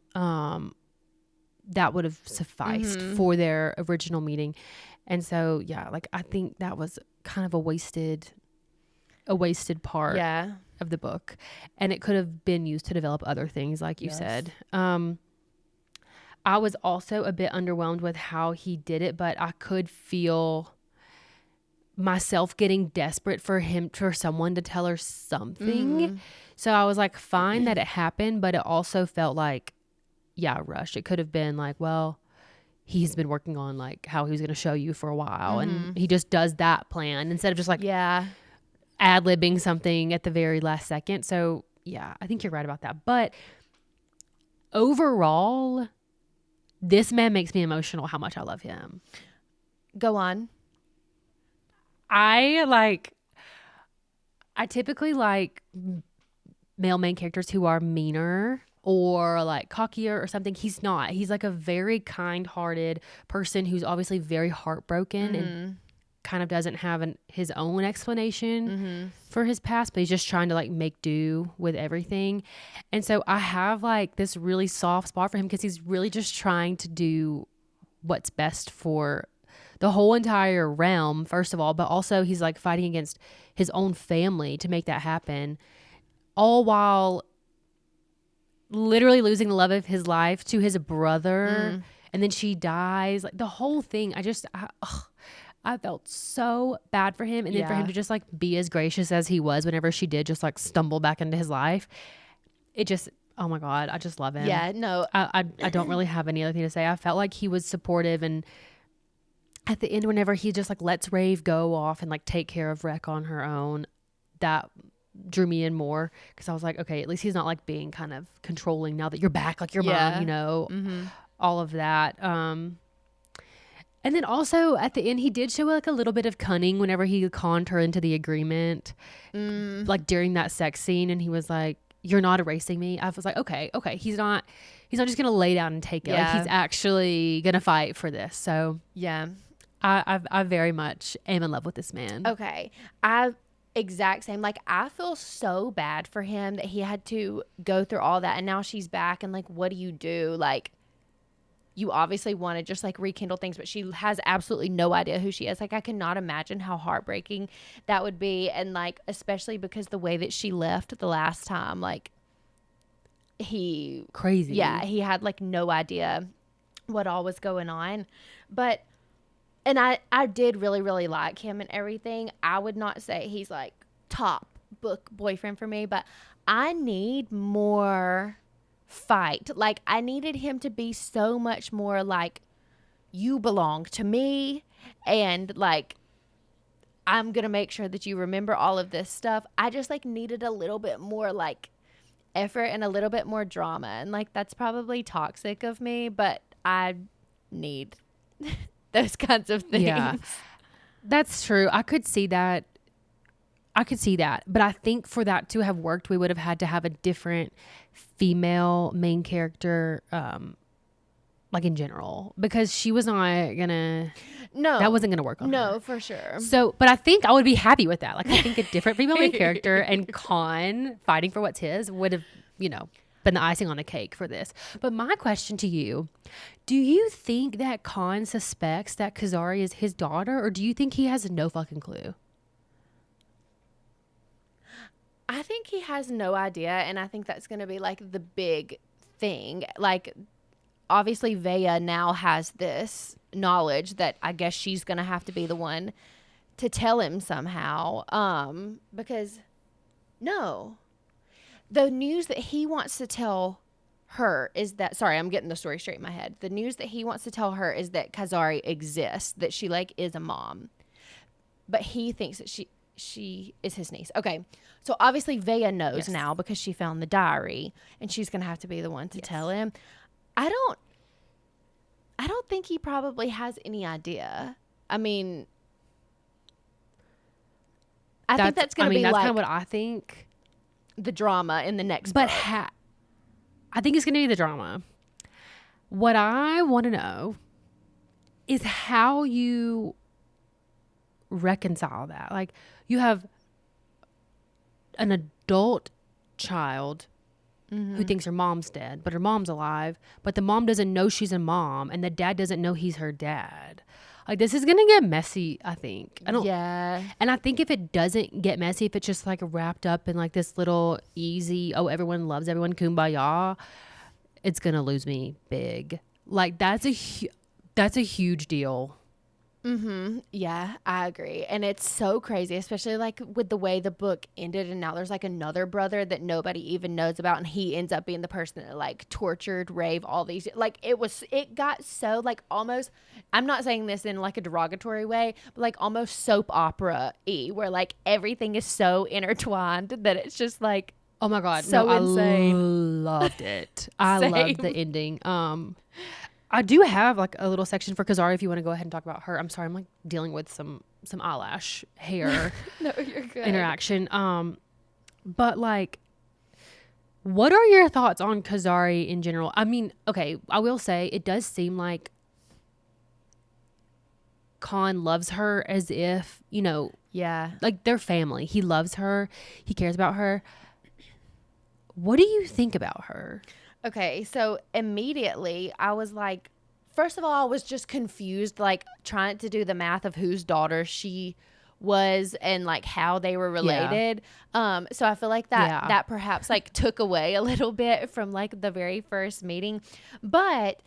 that would have sufficed for their original meeting. And so, yeah, like I think that was kind of a wasted part of the book. And it could have been used to develop other things, like you said. I was also a bit underwhelmed with how he did it, but I could feel myself getting desperate for someone to tell her something. So I was like, fine that it happened, but it also felt like, rushed. It could have been like, well, he's been working on like how he was going to show you for a while and he just does that plan instead of just like ad-libbing something at the very last second. So yeah, I think you're right about that. But overall, this man makes me emotional how much I love him. Go on. I typically like male main characters who are meaner or like cockier or something. He's not. He's like a very kind-hearted person who's obviously very heartbroken and kind of doesn't have his own explanation for his past, but he's just trying to like make do with everything. And so I have like this really soft spot for him because he's really just trying to do what's best for the whole entire realm, first of all, but also he's like fighting against his own family to make that happen, all while literally losing the love of his life to his brother. And then she dies. Like the whole thing, I felt so bad for him. And then for him to just like be as gracious as he was whenever she did just like stumble back into his life. It just, oh my God, I just love him. Yeah, no. I don't really have any other thing to say. I felt like he was supportive, and at the end, whenever he just like lets Rave go off and like take care of Wreck on her own, that drew me in more because I was like, okay, at least he's not like being kind of controlling now that you're back, like your mom, you know, all of that. And then also at the end, he did show like a little bit of cunning whenever he conned her into the agreement, like during that sex scene, and he was like, "You're not erasing me." I was like, okay, he's not just gonna lay down and take it. Like he's actually gonna fight for this. So yeah. I very much am in love with this man. Okay. Exact same. Like, I feel so bad for him that he had to go through all that. And now she's back. And, like, what do you do? Like, you obviously want to just, like, rekindle things. But she has absolutely no idea who she is. Like, I cannot imagine how heartbreaking that would be. And, like, especially because the way that she left the last time, like, crazy. Yeah, he had, like, no idea what all was going on. But... And I did really, really like him and everything. I would not say he's like top book boyfriend for me, but I need more fight. Like, I needed him to be so much more like, you belong to me, and like, I'm going to make sure that you remember all of this stuff. I just like needed a little bit more like effort and a little bit more drama. And like, that's probably toxic of me, but I need those kinds of things. Yeah, that's true. I could see that. But I think for that to have worked, we would have had to have a different female main character, like in general, because she was not gonna. No, that wasn't gonna work on her. No, for sure. So, but I think I would be happy with that. Like, I think a different female main character and Khan fighting for what's his would have, been the icing on the cake for this. But my question to you, do you think that Khan suspects that Kazari is his daughter, or do you think he has no fucking clue? I think he has no idea, and I think that's going to be like the big thing. Like, obviously Vea now has this knowledge that I guess she's going to have to be the one to tell him somehow. Because no. The news that he wants to tell her is that, sorry, I'm getting the story straight in my head. The news that he wants to tell her is that Kazari exists, that she like is a mom. But he thinks that she is his niece. Okay. So obviously Vea knows now because she found the diary, and she's going to have to be the one to tell him. I don't think he probably has any idea. I mean, I think that's going to be that's like kind of what I think. The drama in the next book. I think it's going to be the drama. What I want to know is how you reconcile that. Like, you have an adult child who thinks her mom's dead, but her mom's alive, but the mom doesn't know she's a mom, and the dad doesn't know he's her dad. Like, this is gonna get messy, I think. And I think if it doesn't get messy, if it's just like wrapped up in like this little easy, oh, everyone loves everyone, kumbaya, it's gonna lose me big. Like, that's a huge deal. Yeah, I agree. And it's so crazy, especially like with the way the book ended, and now there's like another brother that nobody even knows about, and he ends up being the person that like tortured Rave all these, like it got so like almost, I'm not saying this in like a derogatory way, but like almost soap opera-y, where like everything is so intertwined that it's just like, oh my God, so no, insane. I loved it. I loved the ending. I do have like a little section for Kazari if you want to go ahead and talk about her. I'm sorry, I'm like dealing with some eyelash hair No, you're good. interaction. But like, What are your thoughts on Kazari in general? I mean, okay, I will say it does seem like Khan loves her as if, you know, Yeah. like they're family. He loves her. He cares about her. What do you think about her? Okay, so immediately I was like, first of all, I was just confused, like trying to do the math of whose daughter she was and like how they were Yeah. related. So I feel like Yeah. that perhaps like took away a little bit from like the very first meeting. But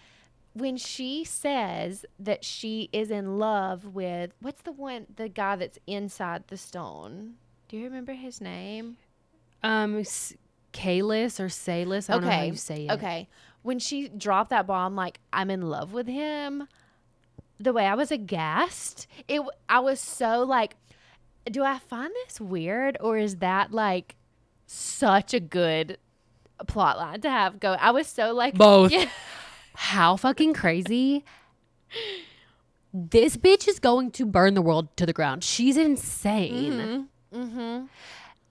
when she says that she is in love with the guy that's inside the stone? Do you remember his name? Kalis or Salis, I don't know how you Okay. say it. Okay. When she dropped that bomb, like, I'm in love with him, the way I was aghast, I was so like, do I find this weird or is that like such a good plot line to have go? I was so like, Both. yeah. How fucking crazy. This bitch is going to burn the world to the ground. She's insane.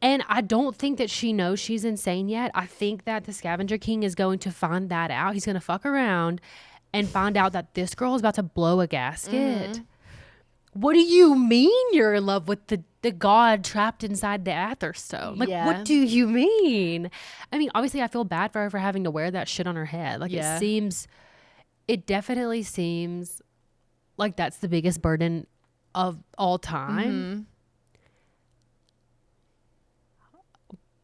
And I don't think that she knows she's insane yet. I think that the Scavenger King is going to find that out. He's going to fuck around and find out that this girl is about to blow a gasket. What do you mean you're in love with the god trapped inside the Atherstone? Like, Yeah. what do you mean? I mean, obviously, I feel bad for her for having to wear that shit on her head. Like, Yeah. it definitely seems like that's the biggest burden of all time.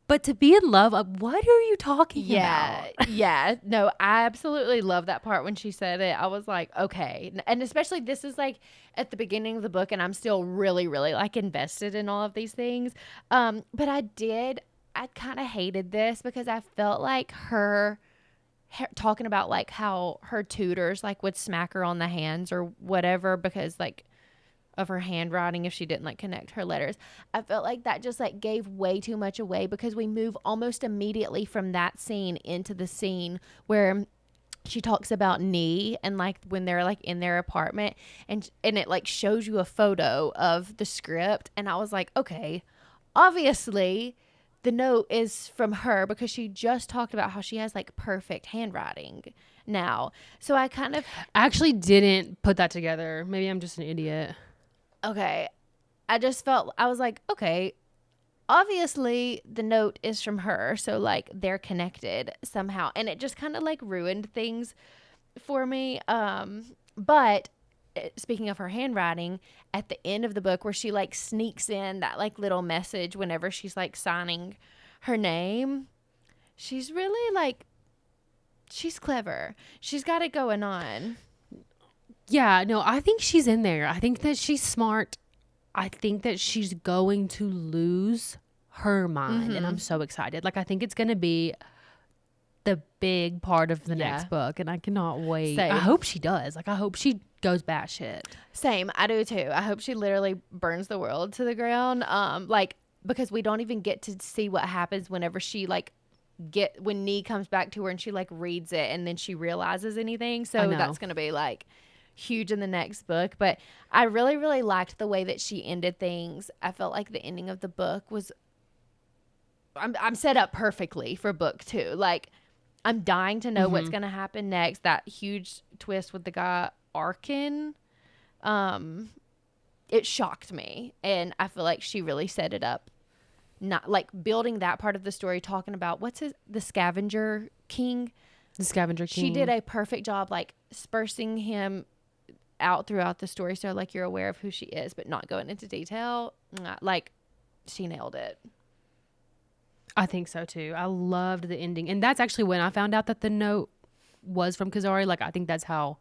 But to be in love, what are you talking about? Yeah. No, I absolutely love that part when she said it. I was like, okay. And especially this is like at the beginning of the book and I'm still really, really like invested in all of these things. But I kind of hated this because I felt like her talking about like how her tutors like would smack her on the hands or whatever because like of her handwriting if she didn't like connect her letters. I felt like that just like gave way too much away because we move almost immediately from that scene into the scene where she talks about Nee and like when they're like in their apartment and it like shows you a photo of the script and I was like, okay, obviously the note is from her because she just talked about how she has like perfect handwriting now. So I kind of I actually didn't put that together. Maybe I'm just an idiot. okay, I just felt I was like, okay, obviously the note is from her, so like they're connected somehow, and it just kind of like ruined things for me. But speaking of her handwriting, at the end of the book where she like sneaks in that like little message whenever she's like signing her name, she's really like she's clever. She's got it going on. Yeah, no, I think she's in there. I think that she's smart. I think that she's going to lose her mind. And I'm so excited. Like, I think it's going to be the big part of the next book. And I cannot wait. Same. I hope she does. Like, I hope she goes batshit. Same, I do too. I hope she literally burns the world to the ground. Like because we don't even get to see what happens whenever she like when Nee comes back to her and she like reads it and then she realizes anything. So that's gonna be like huge in the next book. But I really, really liked the way that she ended things. I felt like the ending of the book was I'm set up perfectly for book 2. Like I'm dying to know what's gonna happen next. That huge twist with the guy Arkin. It shocked me and I feel like she really set it up, not like building that part of the story, talking about the Scavenger King. The Scavenger King. She did a perfect job like dispersing him out throughout the story so like you're aware of who she is but not going into detail. Like she nailed it. I think so too. I loved the ending. And that's actually when I found out that the note was from Kazari. Like, I think that's how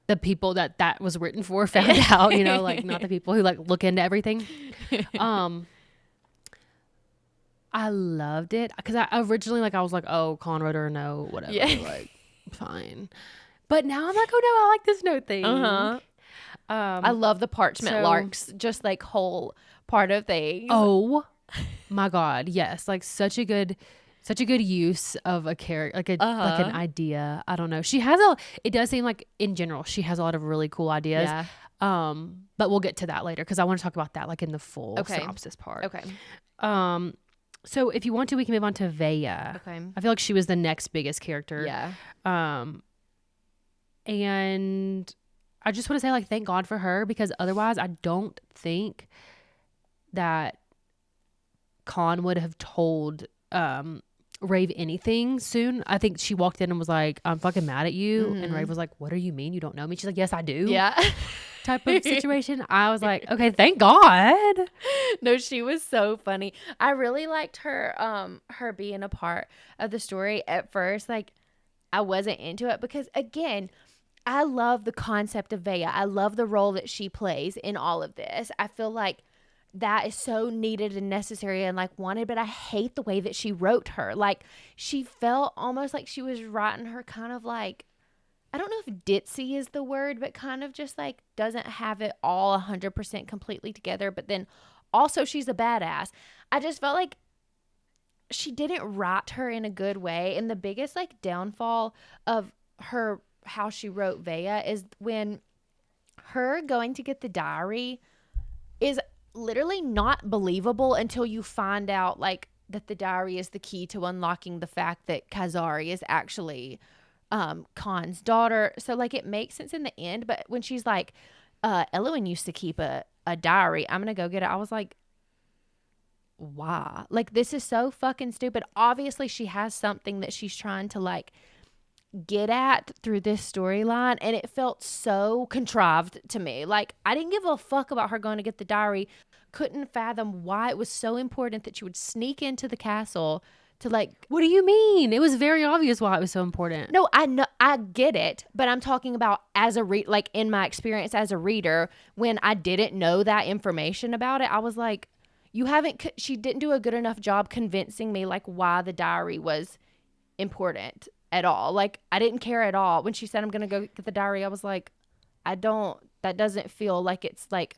the people that was written for found out, you know, like not the people who like look into everything. I loved it because I originally I was like, oh, Con wrote her a note, whatever, like fine. But now I'm like, oh no, I like this note thing. I love the parchment larks, just like whole part of things. Oh my god, yes, like such a good use of a character, like an idea. I don't know. It does seem like in general she has a lot of really cool ideas. Yeah. But we'll get to that later because I want to talk about that like in the full synopsis part. Okay. So if you want to, we can move on to Vea. Okay. I feel like she was the next biggest character. Yeah. And I just want to say, like, thank God for her, because otherwise I don't think that Khan would have told Rave anything soon. I think she walked in and was like, I'm fucking mad at you. And Rave was like, what do you mean you don't know me? She's like, yes, I do. Yeah. Type of situation. I was like, okay, thank God. No, she was so funny. I really liked her her being a part of the story. At first, like, I wasn't into it because, again, I love the concept of Vea. I love the role that she plays in all of this. I feel like that is so needed and necessary and like wanted, but I hate the way that she wrote her. Like, she felt almost like she was writing her kind of like, I don't know if ditzy is the word, but kind of just like doesn't have it all 100% completely together. But then also she's a badass. I just felt like she didn't write her in a good way. And the biggest like downfall of her, how she wrote Vea, is when her going to get the diary is literally not believable until you find out like that the diary is the key to unlocking the fact that Kazari is actually Khan's daughter. So like it makes sense in the end, but when she's like, Elowen used to keep a diary, I'm gonna go get it, I was like, why? Like, this is so fucking stupid. Obviously she has something that she's trying to like get at through this storyline, and it felt so contrived to me. Like, I didn't give a fuck about her going to get the diary. Couldn't fathom why it was so important that she would sneak into the castle to like. What do you mean? It was very obvious why it was so important. No, I know, I get it, but I'm talking about as a like in my experience as a reader, when I didn't know that information about it, I was like, you haven't. She didn't do a good enough job convincing me like why the diary was important at all. Like, I didn't care at all when she said I'm gonna go get the diary. I was like, that doesn't feel like it's like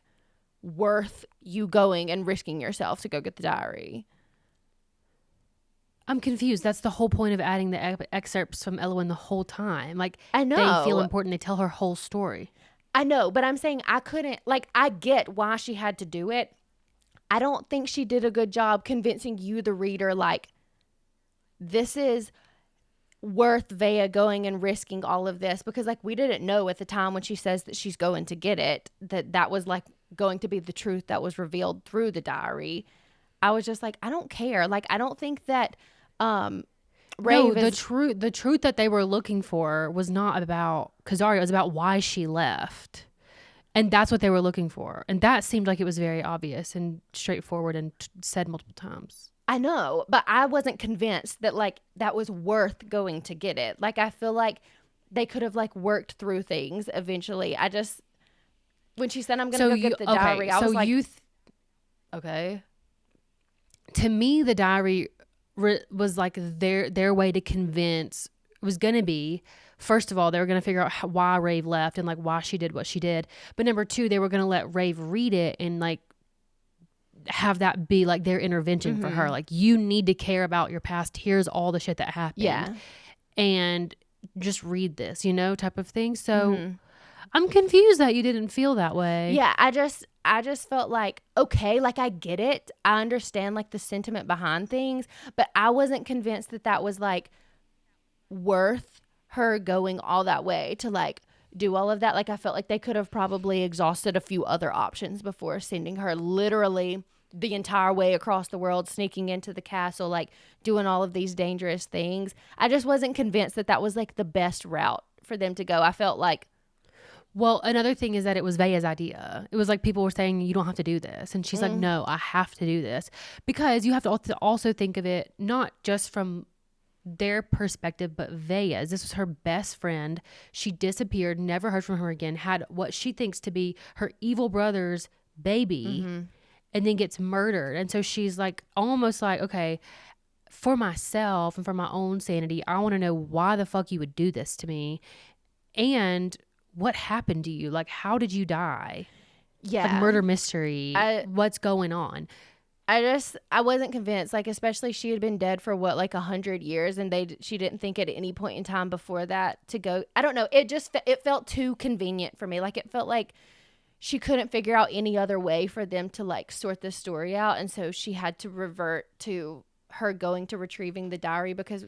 worth you going and risking yourself to go get the diary. I'm confused. That's the whole point of adding the excerpts from Elowen the whole time. Like, I know they feel important. They tell her whole story. I know, but I'm saying I couldn't, like, I get why she had to do it. I don't think she did a good job convincing you, the reader, like, this is worth Vea going and risking all of this, because like we didn't know at the time when she says that she's going to get it, that was like going to be the truth that was revealed through the diary. I was just like, I don't care. Like, I don't think that Rave the truth that they were looking for was not about Kazari. It was about why she left. And that's what they were looking for. And that seemed like it was very obvious and straightforward and said multiple times. I know, but I wasn't convinced that like that was worth going to get it. Like, I feel like they could have like worked through things eventually. I just, when she said I'm going to go get the diary, I was like, okay. To me, the diary was like their way to convince, was going to be, first of all, they were going to figure out why Rave left and like why she did what she did. But number two, they were going to let Rave read it and like have that be like their intervention for her. Like, you need to care about your past. Here's all the shit that happened. Yeah. And just read this, type of thing. So I'm confused that you didn't feel that way. Yeah. I just felt like, okay, like I get it. I understand like the sentiment behind things, but I wasn't convinced that that was like worth her going all that way to like do all of that. Like, I felt like they could have probably exhausted a few other options before sending her literally the entire way across the world, sneaking into the castle, like doing all of these dangerous things. I just wasn't convinced that that was like the best route for them to go. I felt like, well, another thing is that it was Vea's idea. It was like people were saying, you don't have to do this. And she's like, no, I have to do this. Because you have to also think of it not just from their perspective, but Vea's. This was her best friend. She disappeared, never heard from her again, had what she thinks to be her evil brother's baby, and then gets murdered. And so she's like, almost like, okay, for myself and for my own sanity, I want to know why the fuck you would do this to me. And what happened to you? Like, how did you die? yeah, Like, murder mystery. What's going on? I wasn't convinced, like, especially she had been dead for what, like 100 years, and she didn't think at any point in time before that to go. I don't know. It felt too convenient for me. Like, it felt like she couldn't figure out any other way for them to like sort this story out. And so she had to revert to her going to retrieving the diary, because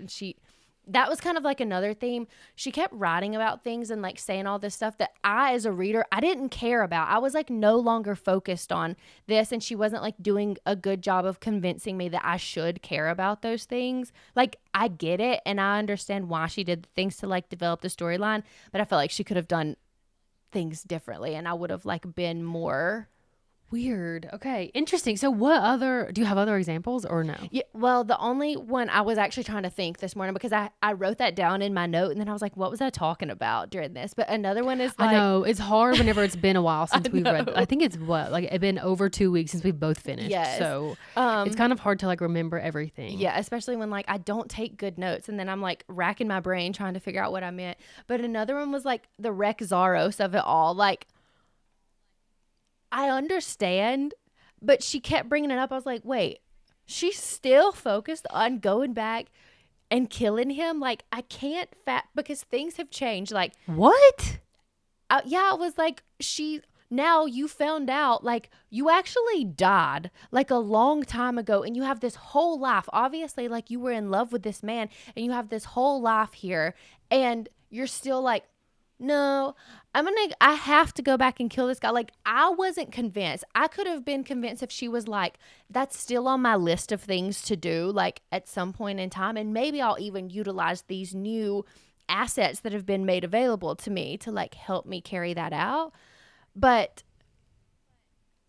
that was kind of like another theme. She kept writing about things and like saying all this stuff that I, as a reader, I didn't care about. I was like no longer focused on this, and she wasn't like doing a good job of convincing me that I should care about those things. Like, I get it and I understand why she did the things to like develop the storyline, but I felt like she could have done things differently and I would have like been more. Weird. Okay. Interesting. So do you have other examples or no? Yeah, well, the only one I was actually trying to think this morning, because I wrote that down in my note and then I was like, what was I talking about during this? But another one is like, I know it's hard whenever it's been a while since we've read. know. I think it's it's been over 2 weeks since we've both finished. Yes. So it's kind of hard to like remember everything. Yeah, especially when like I don't take good notes and then I'm like racking my brain trying to figure out what I meant. But another one was like the Rex Zaros of it all. Like, I understand, but she kept bringing it up. I was like, wait, she's still focused on going back and killing him? Like, I can't because things have changed. Like, What? I was like, now you found out, like, you actually died like a long time ago and you have this whole life. Obviously, like, you were in love with this man and you have this whole life here and you're still like, no, I have to go back and kill this guy. Like, I wasn't convinced. I could have been convinced if she was like, that's still on my list of things to do, like at some point in time. And maybe I'll even utilize these new assets that have been made available to me to like help me carry that out. But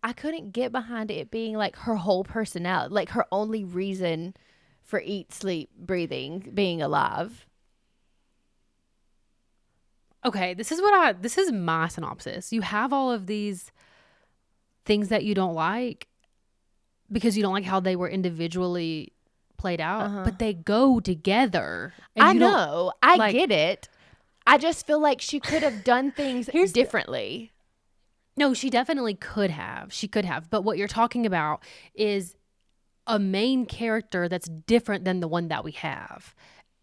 I couldn't get behind it being like her whole personality, like her only reason for eat, sleep, breathing, being alive. Okay, this is my synopsis. You have all of these things that you don't like because you don't like how they were individually played out, but they go together. And I know. I get it. I just feel like she could have done things differently. No, she definitely could have. She could have. But what you're talking about is a main character that's different than the one that we have.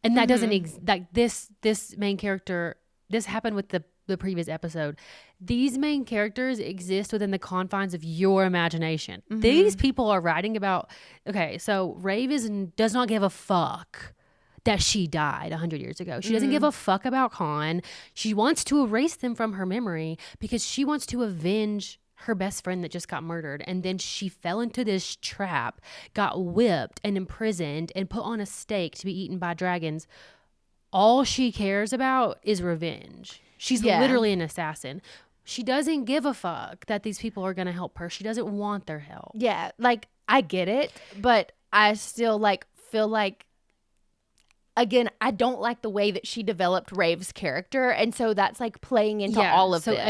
And that doesn't like this main character. This happened with the previous episode. These main characters exist within the confines of your imagination. These people are writing about, okay, so Rave does not give a fuck that she died 100 years ago. She doesn't give a fuck about Khan. She wants to erase them from her memory because she wants to avenge her best friend that just got murdered. And then she fell into this trap, got whipped and imprisoned and put on a stake to be eaten by dragons. All she cares about is revenge. She's literally an assassin. She doesn't give a fuck that these people are going to help her. She doesn't want their help. Yeah, like, I get it, but I still like feel like, again, I don't like the way that she developed Rave's character, and so that's like playing into all of this. So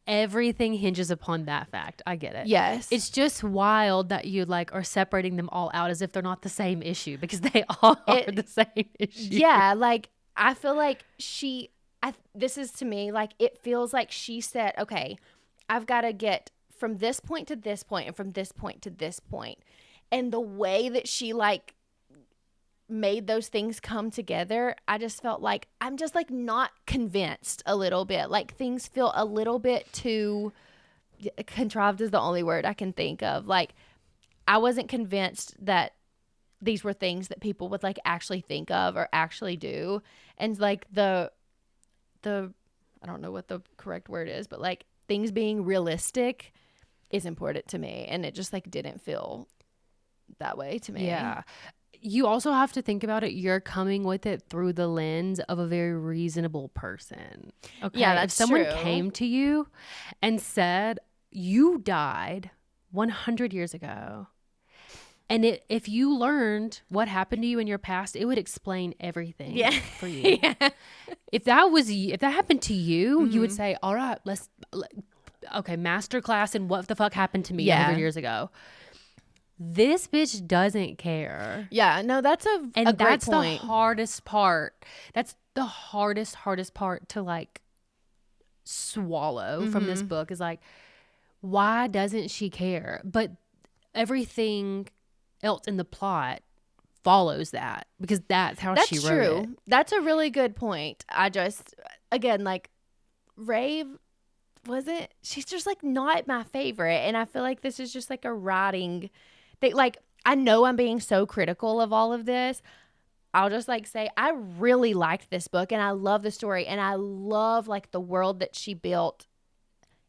everything hinges upon that fact. I get it. Yes. It's just wild that you like are separating them all out as if they're not the same issue, because they all are the same issue. Yeah, like, I feel like this is, to me, like, it feels like she said, okay, I've got to get from this point to this point and from this point to this point. And the way that she like made those things come together, I just felt like I'm just like not convinced a little bit. Like, things feel a little bit too contrived is the only word I can think of. Like, I wasn't convinced that these were things that people would like actually think of or actually do. And like the I don't know what the correct word is, but like things being realistic is important to me, and it just like didn't feel that way to me. Yeah. You also have to think about it. You're coming with it through the lens of a very reasonable person. Okay. Yeah, that's if someone true. came to you and said, you died 100 years ago, and if you learned what happened to you in your past, it would explain everything for you. Yeah. If that happened to you, you would say, all right, okay, masterclass in what the fuck happened to me 100 years ago. This bitch doesn't care. Yeah, no, that's a great that's point. the hardest part. That's the hardest part to like swallow from this book, is like, why doesn't she care? But everything else in the plot follows that, because that's how she wrote it. That's a really good point. I just, again, like, Rave she's just like not my favorite, and I feel like this is just like a writing thing. Like, I know I'm being so critical of all of this. I'll just like say I really liked this book and I love the story and I love like the world that she built.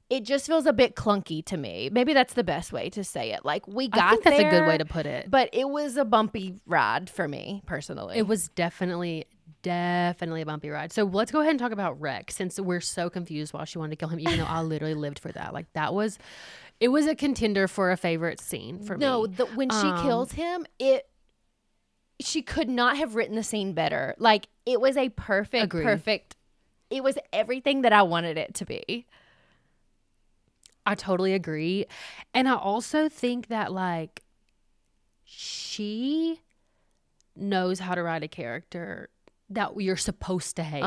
It just feels a bit clunky to me. Maybe that's the best way to say it. Like we I got think that's there, a good way to put it. but it was a bumpy ride for me personally. It was definitely a bumpy ride. So let's go ahead and talk about Rex, since we're so confused why she wanted to kill him, even though I literally lived for that. Like it was a contender for a favorite scene for me. No, when she kills him, she could not have written the scene better. Like it was a perfect. It was everything that I wanted it to be. I totally agree. And I also think that like she knows how to write a character that you're supposed to hate.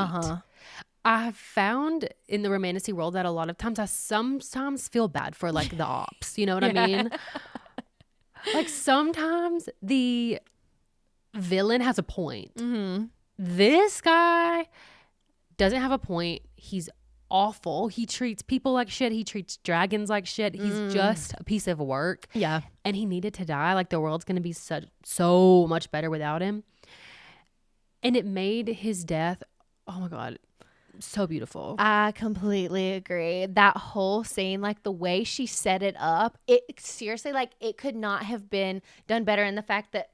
I found in the Romantasy world that a lot of times I sometimes feel bad for like the ops. You know what I mean? Like sometimes the villain has a point. This guy doesn't have a point. He's awful. He treats people like shit. He treats dragons like shit. He's just a piece of work. Yeah. And he needed to die. Like the world's going to be so much better without him. And it made his death, oh my God, so beautiful. I completely agree. That whole scene, like the way she set it up, it seriously, like it could not have been done better. And the fact that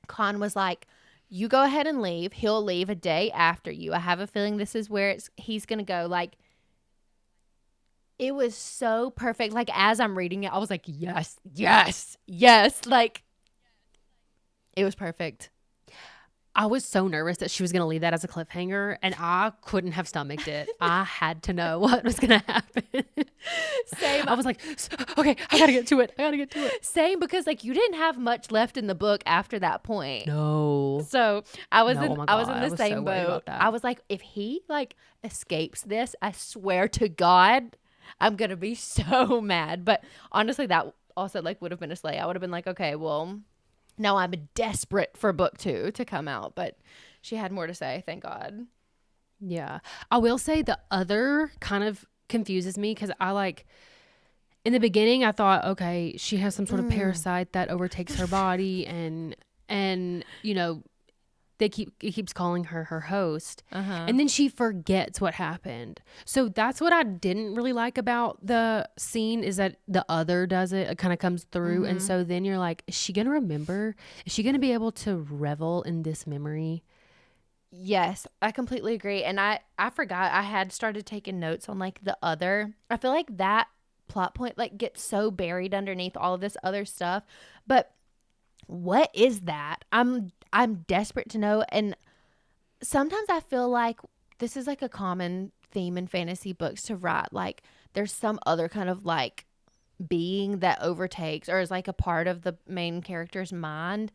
Khan was like, you go ahead and leave. He'll leave a day after you. I have a feeling this is where he's going to go. Like, it was so perfect. Like, as I'm reading it, I was like, yes, yes, yes. Like, it was perfect. I was so nervous that she was going to leave that as a cliffhanger, and I couldn't have stomached it. I had to know what was going to happen. Same. I was like, okay, I got to get to it. Same, because like you didn't have much left in the book after that point. No. So I was No, in oh my I was God, in I the was same so worried boat. about that. I was like, if he like escapes this, I swear to God, I'm gonna be so mad. But honestly, that also like would have been a slay. I would have been like, okay, well, now I'm desperate for book 2 to come out. But she had more to say, thank God. Yeah. I will say the other kind of confuses me because I like, in the beginning, I thought, okay, she has some sort of parasite that overtakes her body and you know, it keeps calling her host. And then she forgets what happened. So that's what I didn't really like about the scene, is that the other does it. It kind of comes through. And so then you're like, is she going to remember? Is she going to be able to revel in this memory? Yes, I completely agree. And I forgot I had started taking notes on like the other. I feel like that plot point like gets so buried underneath all of this other stuff. But what is that? I'm desperate to know. And sometimes I feel like this is like a common theme in fantasy books to write. Like there's some other kind of like being that overtakes or is like a part of the main character's mind.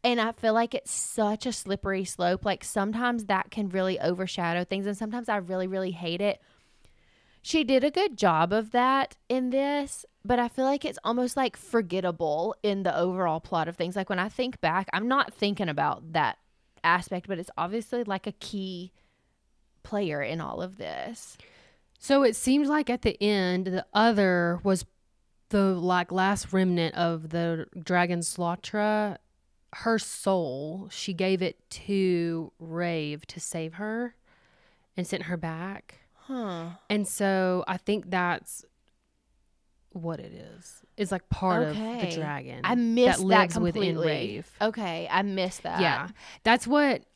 And I feel like it's such a slippery slope. Like sometimes that can really overshadow things. And sometimes I really, really hate it. She did a good job of that in this, but I feel like it's almost like forgettable in the overall plot of things. Like when I think back, I'm not thinking about that aspect, but it's obviously like a key player in all of this. So it seems like at the end, the other was the like last remnant of the dragon Slaughtra. Her soul, she gave it to Rave to save her and sent her back. And so I think that's what it is. It's like part of the dragon. I missed that lives that completely. within Rave. Okay, I missed that. Yeah.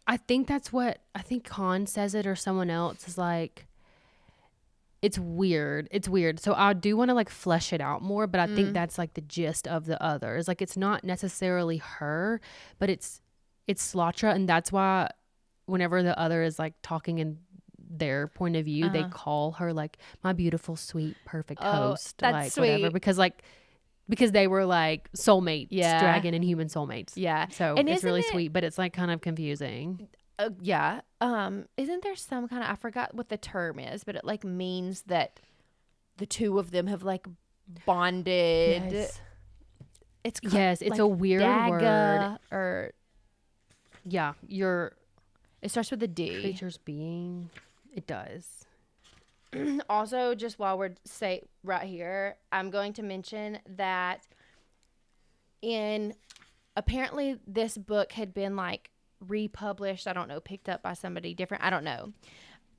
I think Khan says it, or someone else is like, it's weird. So I do want to like flesh it out more, but I think that's like the gist of the other. It's like, it's not necessarily her, but it's Slaughtra. And that's why whenever the other is like talking in their point of view, they call her like my beautiful, sweet, perfect host. That's like sweet. whatever. Because they were like soulmates, dragon and human soulmates. Yeah. So And it's really sweet, but it's like kind of confusing. Yeah. Isn't there some kind of, I forgot what the term is, but it like means that the two of them have like bonded. Yes. It's like a weird word. Or yeah, it starts with a D. Creature's being. It does. Also, just while we're right here, I'm going to mention that in apparently this book had been like republished. I don't know, picked up by somebody different. I don't know.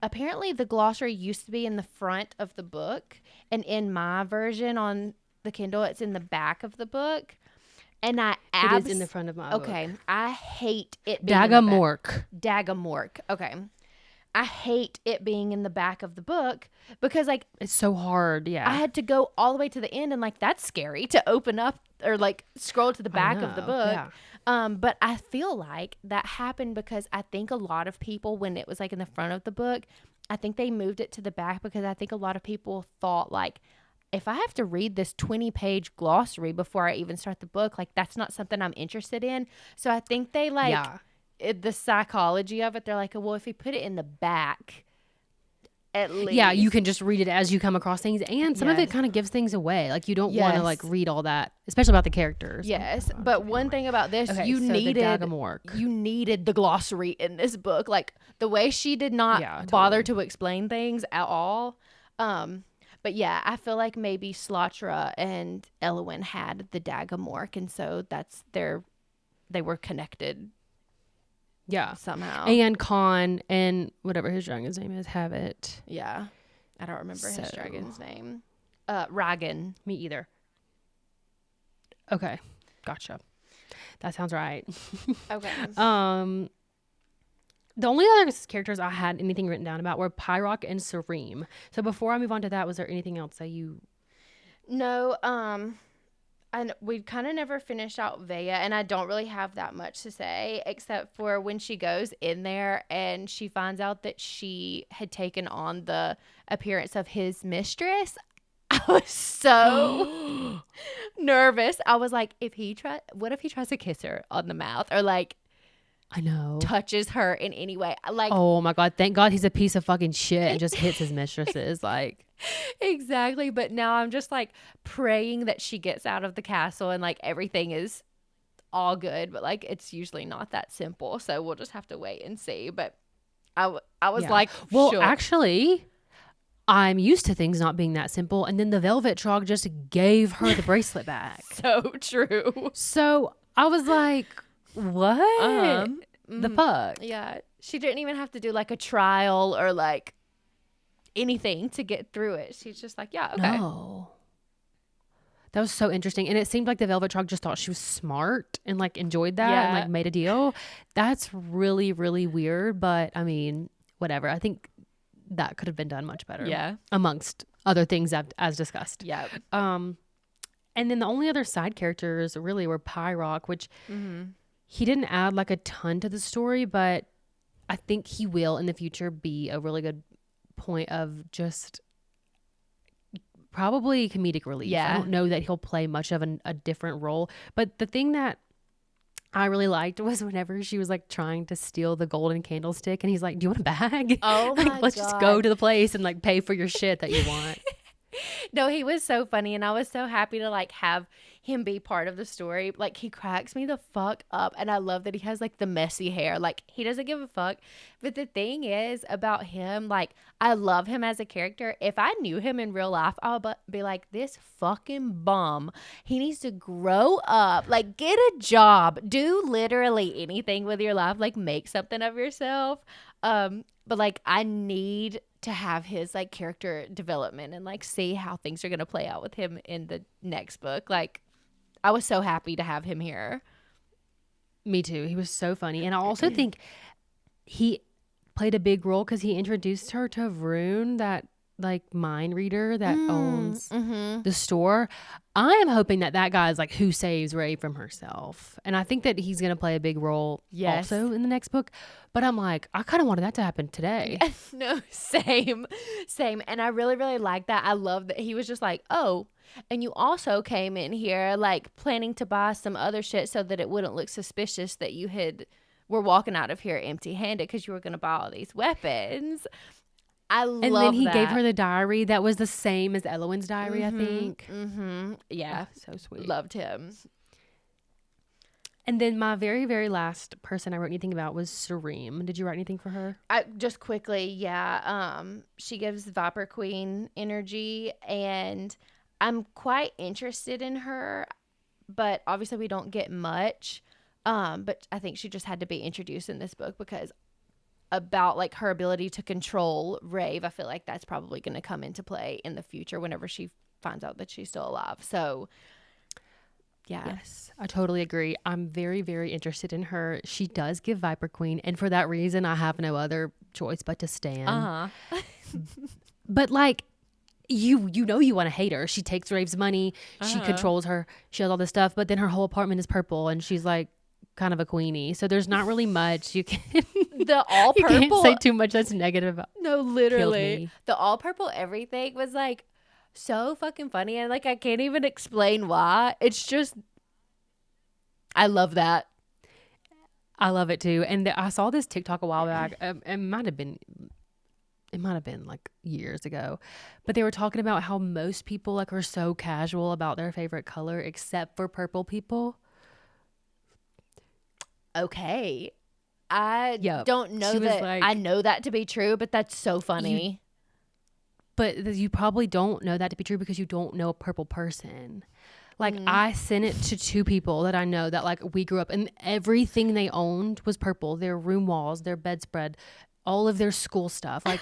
Apparently the glossary used to be in the front of the book, and in my version on the Kindle, it's in the back of the book. And It is in the front of my book. okay, I hate it being in the back. Dagamork. Okay. I hate it being in the back of the book because like It's so hard. Yeah. I had to go all the way to the end, and like that's scary to open up or like scroll to the back of the book. Yeah. But I feel like that happened because I think a lot of people, when it was like in the front of the book, I think they moved it to the back because I think a lot of people thought like, if I have to read this 20-page glossary before I even start the book, like that's not something I'm interested in. So I think they like the psychology of it. They're like, well, if we put it in the back, at least. Yeah, you can just read it as you come across things. And some of it kind of gives things away. Like you don't want to like read all that, especially about the characters. Yes. But one thing about this, you needed the glossary in this book. Like the way she did not bother to explain things at all. But yeah, I feel like maybe Slotra and Elwyn had the Dagamork, and so that's they were connected. Yeah. Somehow. And Khan and whatever his dragon's name is have it. Yeah. I don't remember his dragon's name. Ragan. Me either. Okay. Gotcha. That sounds right. Okay. The only other characters I had anything written down about were Pyrock and Serene. So before I move on to that, was there anything else that you... No, and we kind of never finished out Vea, and I don't really have that much to say, except for when she goes in there and she finds out that she had taken on the appearance of his mistress. I was so nervous. I was like, what if he tries to kiss her on the mouth or like, I know, touches her in any way? Like, oh my God, thank God he's a piece of fucking shit and just hits his mistresses. Like, exactly. But now I'm just like praying that she gets out of the castle and like everything is all good. But like, it's usually not that simple. So we'll just have to wait and see. But I was like, well, shook. Actually, I'm used to things not being that simple. And then the Velvet Trog just gave her the bracelet back. So true. So I was like, what the fuck? Yeah. She didn't even have to do like a trial or like anything to get through it. She's just like, yeah, okay. No. That was so interesting. And it seemed like the Velvet Trog just thought she was smart and like enjoyed that and like made a deal. That's really, really weird. But I mean, whatever. I think that could have been done much better. Yeah. Amongst other things as discussed. Yeah. And then the only other side characters really were Pyrock, which he didn't add like a ton to the story, but I think he will in the future be a really good point of just probably comedic relief. Yeah. I don't know that he'll play much of a different role, but the thing that I really liked was whenever she was like trying to steal the golden candlestick and he's like, do you want a bag? Oh like, my let's God. just go to the place and like pay for your shit that you want. No, he was so funny, and I was so happy to like have him be part of the story. Like, he cracks me the fuck up, and I love that he has like the messy hair. Like, he doesn't give a fuck. But the thing is about him, like, I love him as a character. If I knew him in real life, I'll be like, this fucking bum, he needs to grow up, like get a job, do literally anything with your life, like make something of yourself. But like, I need to have his like character development and like see how things are going to play out with him in the next book. Like, I was so happy to have him here. Me too. He was so funny. And I also think he played a big role because he introduced her to Vroon, that like mind reader that owns the store. I am hoping that guy is like who saves Ray from herself. And I think that he's going to play a big role also in the next book. But I'm like, I kind of wanted that to happen today. No, same. And I really, really like that. I love that he was just like, oh, and you also came in here like planning to buy some other shit so that it wouldn't look suspicious that you were walking out of here empty handed because you were going to buy all these weapons. I love that. And then he gave her the diary that was the same as Elwyn's diary, I think. Yeah. Oh, so sweet. Loved him. And then my very, very last person I wrote anything about was Serene. Did you write anything for her? Just quickly, yeah. She gives Viper Queen energy, and I'm quite interested in her but obviously we don't get much. But I think she just had to be introduced in this book because about like her ability to control Rave, I feel like that's probably going to come into play in the future whenever she finds out that she's still alive. So yeah. Yes, I totally agree. I'm very, very interested in her. She does give Viper Queen, and for that reason, I have no other choice but to stan. But like, you know you want to hate her. She takes Rave's money. She controls her. She has all this stuff, but then her whole apartment is purple, and she's like kind of a queenie. So there's not really much you can. The all You purple. can't say too much that's negative. No, Killed literally. me. The all purple everything was like so fucking funny, and like I can't even explain why. It's just I love that. I love it too. And I saw this TikTok a while back. It might have been like years ago, but they were talking about how most people like are so casual about their favorite color except for purple people. Okay. I Yep. don't know She was that like- I know that to be true, but that's so funny. But you probably don't know that to be true because you don't know a purple person. Like I sent it to 2 people that I know that like we grew up and everything they owned was purple. Their room walls, their bedspread, all of their school stuff. Like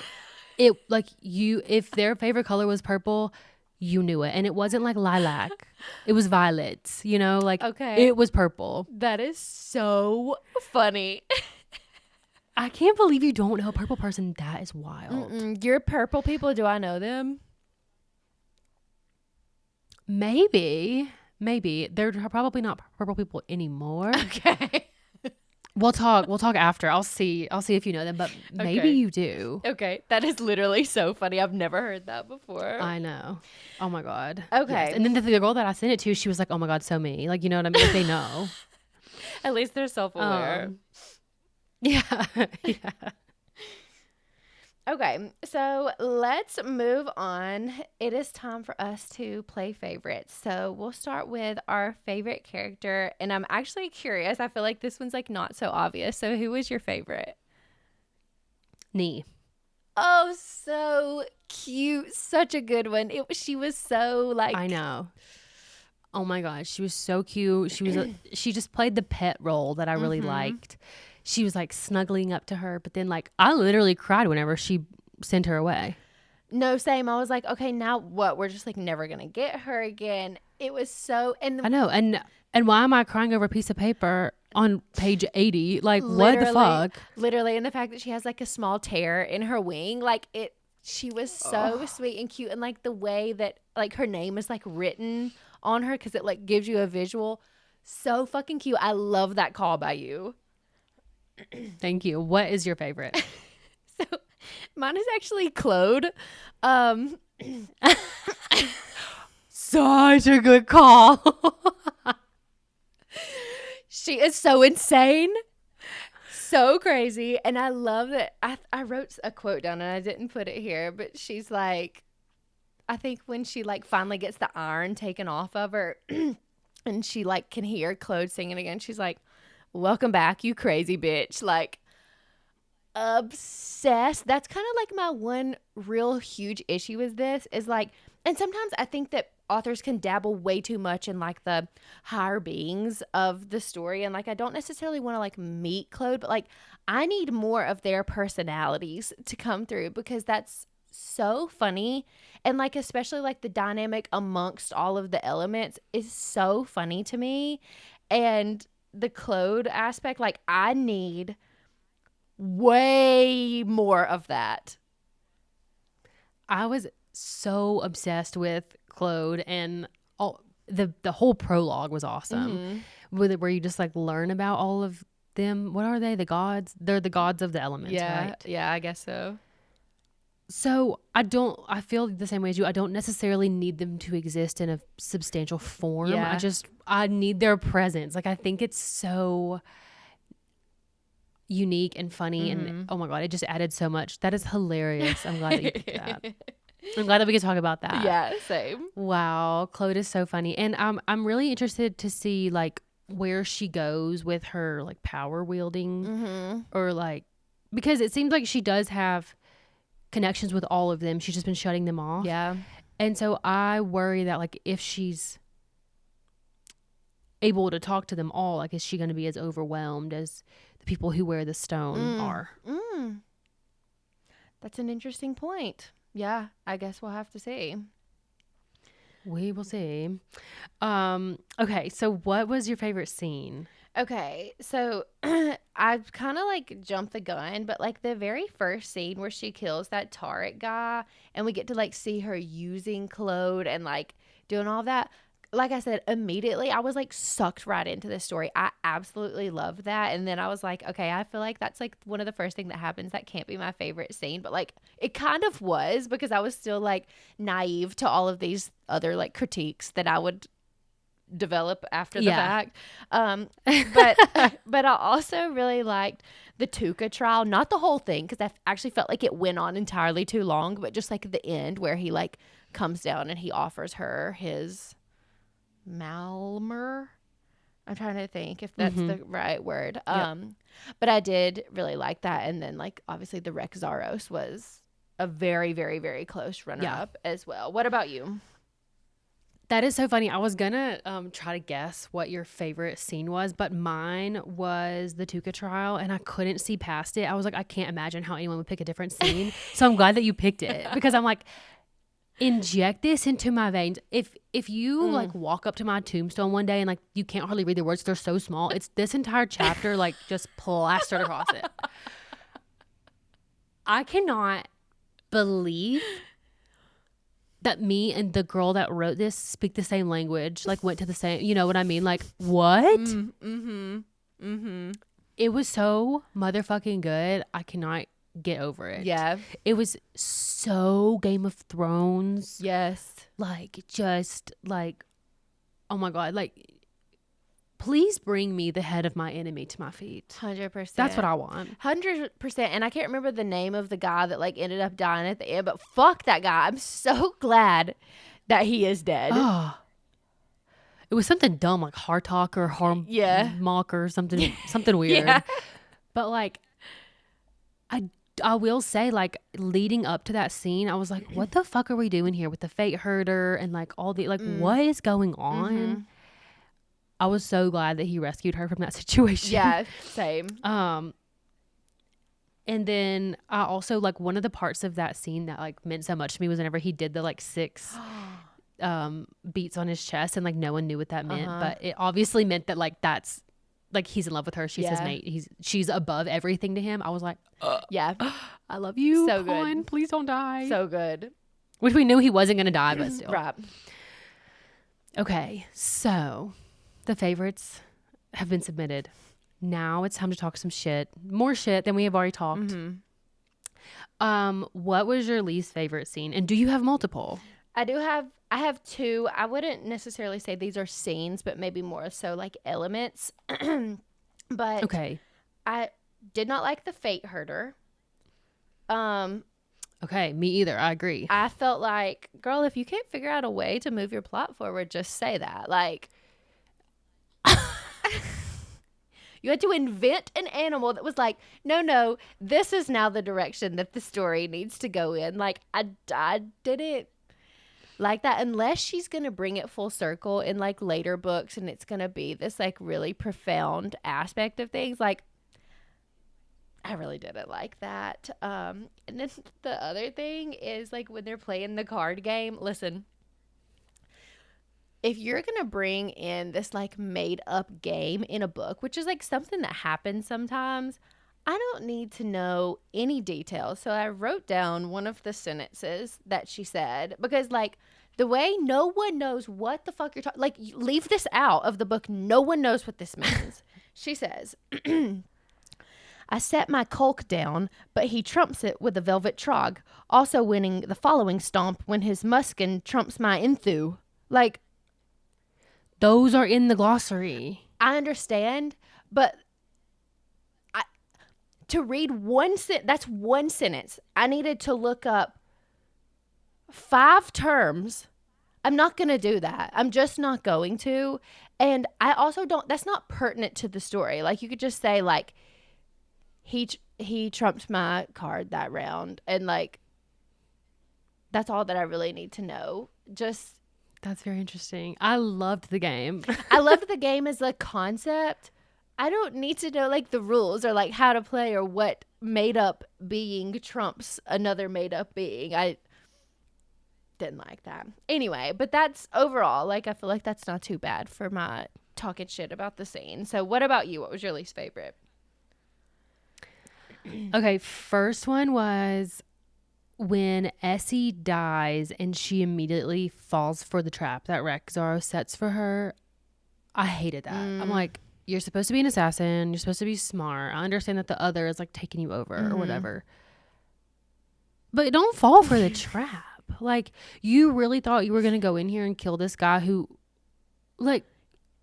it like you if their favorite color was purple, you knew it. And it wasn't like lilac. It was violets, you know, like Okay. it was purple. That is so funny. I can't believe you don't know a purple person. That is wild. Your purple people, do I know them? Maybe. They're probably not purple people anymore. Okay. We'll talk after. I'll see if you know them, but maybe Okay. you do. Okay. That is literally so funny. I've never heard that before. I know. Oh my God. Okay. Yes. And then the girl that I sent it to, she was like, oh my God, so me. Like, you know what I mean? Like, they know. At least they're self-aware. Yeah. Yeah. Okay, so let's move on. It is time for us to play favorites. So we'll start with our favorite character. And I'm actually curious. I feel like this one's like not so obvious. So who was your favorite? Nee. Oh, so cute. Such a good one. She was so like. I know. Oh my gosh. She was so cute. She just played the pet role that I really liked. She was like snuggling up to her, but then like I literally cried whenever she sent her away. No, same. I was like, okay, now what? We're just like never gonna get her again. It was so, and I know, and why am I crying over a piece of paper on page 80? Like, what the literally- fuck? Literally, and the fact that she has like a small tear in her wing, like it. She was so sweet and cute, and like the way that like her name is like written on her because it like gives you a visual. So fucking cute. I love that call by you. Thank you. What is your favorite? So mine is actually Claude. Such a good call. She is so insane. So crazy. And I love that. I wrote a quote down and I didn't put it here, but she's like, I think when she like finally gets the iron taken off of her and she like can hear Claude singing again, she's like, welcome back, you crazy bitch. Like, obsessed. That's kind of like my one real huge issue with this is like, and sometimes I think that authors can dabble way too much in like the higher beings of the story. And like, I don't necessarily want to like meet Claude, but like, I need more of their personalities to come through because that's so funny. And like, especially like the dynamic amongst all of the elements is so funny to me. And the Claude aspect, like I need way more of that. I was so obsessed with Claude and all the whole prologue was awesome. With it where you just like learn about all of them. What are they? The gods? They're the gods of the elements, right? Yeah, I guess so. So I feel the same way as you. I don't necessarily need them to exist in a substantial form. Yeah. I need their presence. Like I think it's so unique and funny and oh my God, it just added so much. That is hilarious. I'm glad that you picked that. I'm glad that we could talk about that. Yeah, same. Wow. Claude is so funny. And I'm really interested to see like where she goes with her like power wielding or like, because it seems like she does have connections with all of them. She's just been shutting them off. Yeah. And so I worry that like if she's able to talk to them all, like, is she going to be as overwhelmed as the people who wear the stone are? That's an interesting point. Yeah, I guess we'll have to see. We will see. Okay, so what was your favorite scene? Okay, so I've kind of like jumped the gun, but like the very first scene where she kills that Tarek guy and we get to like see her using Claude and like doing all that. Like I said, immediately I was like sucked right into the story. I absolutely loved that. And then I was like, okay, I feel like that's like one of the first thing that happens. That can't be my favorite scene, but like it kind of was because I was still like naive to all of these other like critiques that I would develop after the fact. But but I also really liked the Tuca trial, not the whole thing because I actually felt like it went on entirely too long, but just like the end where he like comes down and he offers her his Malmer. I'm trying to think if that's the right word. But I did really like that, and then like obviously the Rex Zaros was a very very very close runner up as well. What about you? That is so funny. I was gonna try to guess what your favorite scene was, but mine was the Tuca trial, and I couldn't see past it. I was like, I can't imagine how anyone would pick a different scene. So I'm glad that you picked it because I'm like, inject this into my veins. If you like walk up to my tombstone one day and like you can't hardly read the words, they're so small. It's this entire chapter like just plastered across it. I cannot believe that me and the girl that wrote this speak the same language, like went to the same, you know what I mean? Like, what? It was so motherfucking good. I cannot get over it. Yeah. It was so Game of Thrones. Yes. Like, just like, oh my God. Like, please bring me the head of my enemy to my feet. 100%. That's what I want. 100%. And I can't remember the name of the guy that like ended up dying at the end, but fuck that guy. I'm so glad that he is dead. Oh. It was something dumb like Hartalk or Harmock or something weird. Yeah. But like, I will say, like, leading up to that scene, I was like, what the fuck are we doing here with the fate herder and like all the like what is going on? I was so glad that he rescued her from that situation. Yeah, same. And then I also like one of the parts of that scene that like meant so much to me was whenever he did the like 6 beats on his chest and like no one knew what that meant, but it obviously meant that like that's like he's in love with her. She's his mate. She's above everything to him. I was like, yeah, I love you. So Colin, good. Please don't die. So good. Which we knew he wasn't gonna die, but still. Right. Okay, so the favorites have been submitted. Now it's time to talk some shit. More shit than we have already talked. What was your least favorite scene? And do you have multiple? I have 2. I wouldn't necessarily say these are scenes, but maybe more so like elements. But okay. I did not like the fate herder. Okay, me either. I agree. I felt like, girl, if you can't figure out a way to move your plot forward, just say that. Like, you had to invent an animal that was like, no, this is now the direction that the story needs to go in. Like, I didn't like that unless she's going to bring it full circle in like later books and it's going to be this like really profound aspect of things. Like, I really didn't like that. And then the other thing is like when they're playing the card game, listen, if you're going to bring in this like made up game in a book, which is like something that happens sometimes, I don't need to know any details. So I wrote down one of the sentences that she said because like the way no one knows what the fuck you're talking, like leave this out of the book. No one knows what this means. She says, I set my Colk down, but he trumps it with a velvet trog, also winning the following stomp when his muskin trumps my Enthu. Like, those are in the glossary. I understand, but to read that's one sentence. I needed to look up 5 terms. I'm not going to do that. I'm just not going to. And I also that's not pertinent to the story. Like, you could just say, like, he trumped my card that round. And, like, that's all that I really need to know. Just That's very interesting. I loved the game. I loved the game as a concept. I don't need to know like the rules or like how to play or what made up being trumps another made up being. I didn't like that. Anyway, but that's overall, like, I feel like that's not too bad for my talking shit about the scene. So what about you? What was your least favorite? Okay, first one was when Essie dies and she immediately falls for the trap that Rexaro sets for her. I hated that. I'm like, you're supposed to be an assassin. You're supposed to be smart. I understand that the other is like taking you over or whatever. But don't fall for the trap. Like, you really thought you were going to go in here and kill this guy who, like,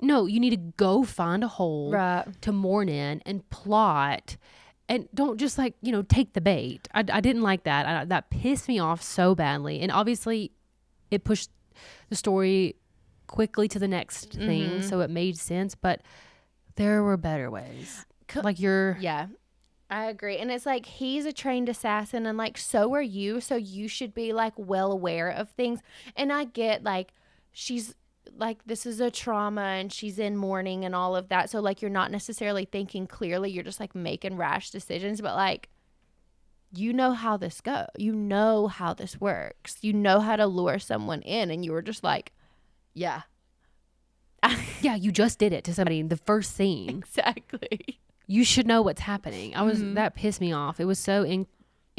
no, you need to go find a hole to mourn in and plot. And don't just, like, you know, take the bait. I didn't like that. That pissed me off so badly. And obviously, it pushed the story quickly to the next thing. So it made sense. But there were better ways. Like, Yeah. I agree. And it's like he's a trained assassin and like so are you. So you should be like well aware of things. And I get like she's like this is a trauma and she's in mourning and all of that. So like you're not necessarily thinking clearly. You're just like making rash decisions. But like you know how this goes. You know how this works. You know how to lure someone in. And you were just like, yeah. Yeah, you just did it to somebody in the first scene. Exactly. You should know what's happening. That pissed me off. It was so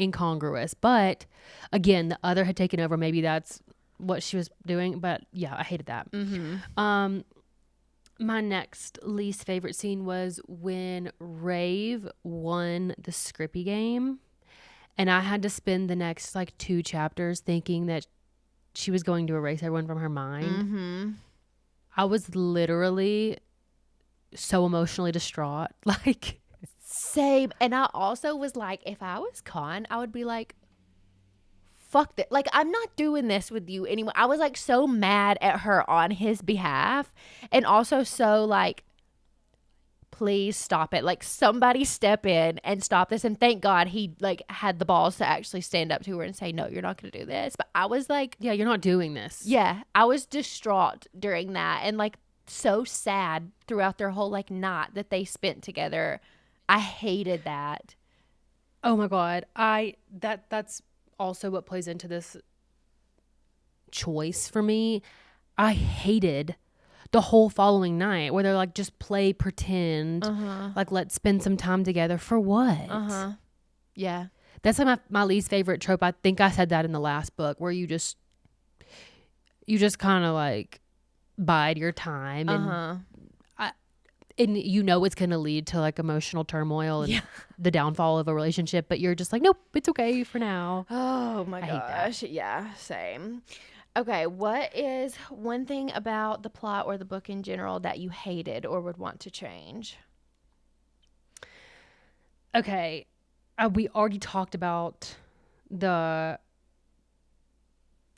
incongruous. But again, the other had taken over. Maybe that's what she was doing. But yeah, I hated that. My next least favorite scene was when Rave won the Scrippy game. And I had to spend the next like 2 chapters thinking that she was going to erase everyone from her mind. I was literally so emotionally distraught. Like, same. And I also was like, if I was Khan, I would be like, fuck that. Like, I'm not doing this with you anymore. I was like so mad at her on his behalf. And also so like, please stop it. Like, somebody step in and stop this. And thank God he like had the balls to actually stand up to her and say, no, you're not going to do this. But I was like, yeah, you're not doing this. Yeah, I was distraught during that. And like, so sad throughout their whole like night that they spent together. I hated that. Oh my God. That's also what plays into this choice for me. I hated the whole following night where they're like, just play pretend. Like, let's spend some time together for what? Yeah. That's like my least favorite trope. I think I said that in the last book where you just kind of like bide your time and you know it's going to lead to like emotional turmoil and the downfall of a relationship, but you're just like, nope, it's okay for now. Oh my gosh. Yeah, same. Okay, what is one thing about the plot or the book in general that you hated or would want to change? Okay, we already talked about the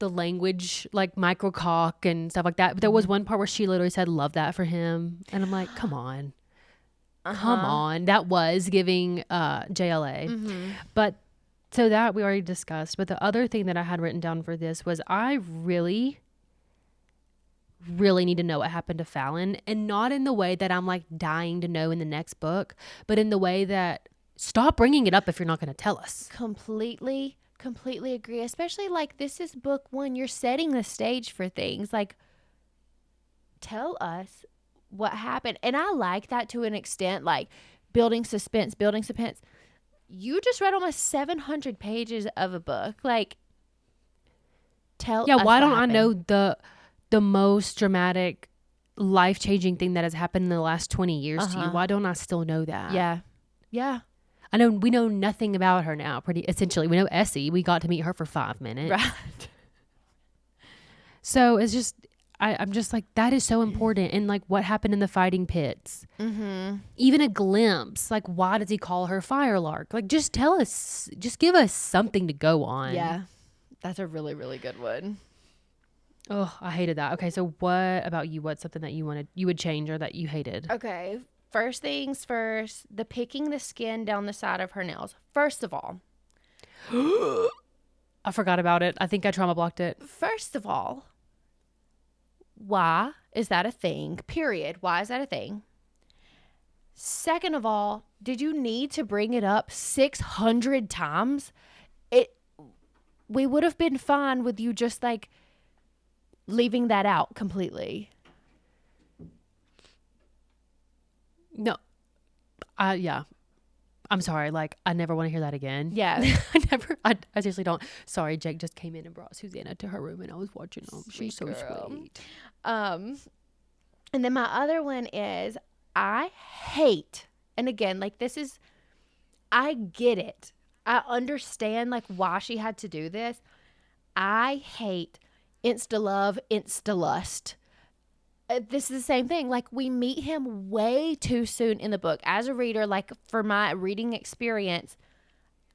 language, like microcock and stuff like that. But there was one part where she literally said, love that for him. And I'm like, come on. Come on. That was giving JLA. But so that we already discussed. But the other thing that I had written down for this was I really, really need to know what happened to Fallon. And not in the way that I'm like dying to know in the next book, but in the way that stop bringing it up if you're not going to tell us. Completely agree. Especially like this is book 1. You're setting the stage for things. Like, tell us what happened. And I like that to an extent, like building suspense. You just read almost 700 pages of a book. Like, tell us why what don't happened. I know the most dramatic, life-changing thing that has happened in the last 20 years to you? Why don't I still know that? Yeah. I know we know nothing about her now. Essentially, we know Essie. We got to meet her for 5 minutes. Right. So it's just, I'm just like, that is so important. And like, what happened in the fighting pits? Even a glimpse. Like, why does he call her Firelark? Like, just tell us. Just give us something to go on. Yeah. That's a really, really good one. Oh, I hated that. Okay, so what about you? What's something that you would change or that you hated? Okay. First things first, the picking the skin down the side of her nails. First of all. I forgot about it. I think I trauma blocked it. First of all, why is that a thing? Period. Why is that a thing? Second of all, did you need to bring it up 600 times? It we would have been fine with you just like leaving that out completely. No, yeah. I'm sorry. Like, I never want to hear that again. Yeah. I seriously don't. Sorry, Jake just came in and brought Susanna to her room and I was watching them. She's so girl. sweet. And then my other one is I hate, and again, like this is, I get it. I understand like why she had to do this. I hate insta love, insta lust. This is the same thing. Like we meet him way too soon in the book. As a reader, like for my reading experience,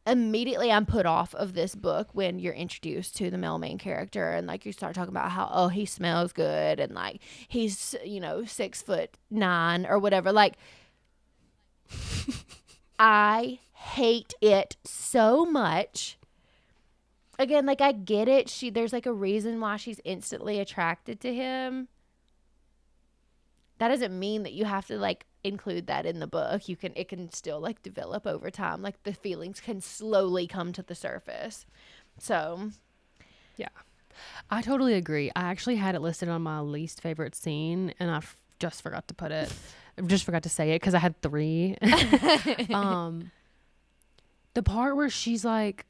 immediately I'm put off of this book when you're introduced to the male main character and like you start talking about how, oh, he smells good and like he's, 6'9" or whatever. Like I hate it so much. Again, like I get it. There's like a reason why she's instantly attracted to him. That doesn't mean that you have to like include that in the book. It can still like develop over time. Like the feelings can slowly come to the surface. So, yeah, I totally agree. I actually had it listed on my least favorite scene and I just forgot to put it. I just forgot to say it because I had 3. The part where she's like,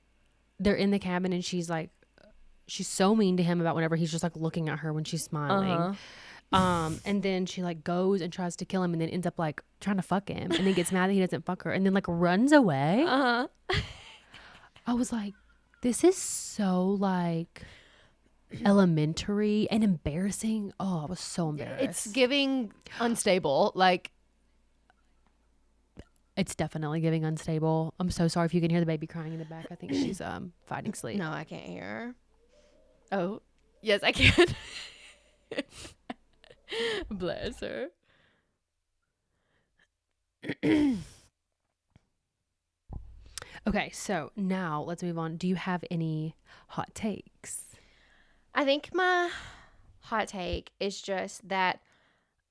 they're in the cabin and she's so mean to him about whenever he's just like looking at her when she's smiling. And then she like goes and tries to kill him and then ends up like trying to fuck him and then gets mad that he doesn't fuck her and then like runs away. I was like, this is so like elementary and embarrassing. Oh, I was so embarrassed. it's giving unstable. Like, it's definitely giving unstable. I'm so sorry if you can hear the baby crying in the back. I think she's fighting sleep. no, I can't hear her. Oh, yes, I can. Bless her. Okay, so now let's move on. Do you have any hot takes? I think my hot take is just that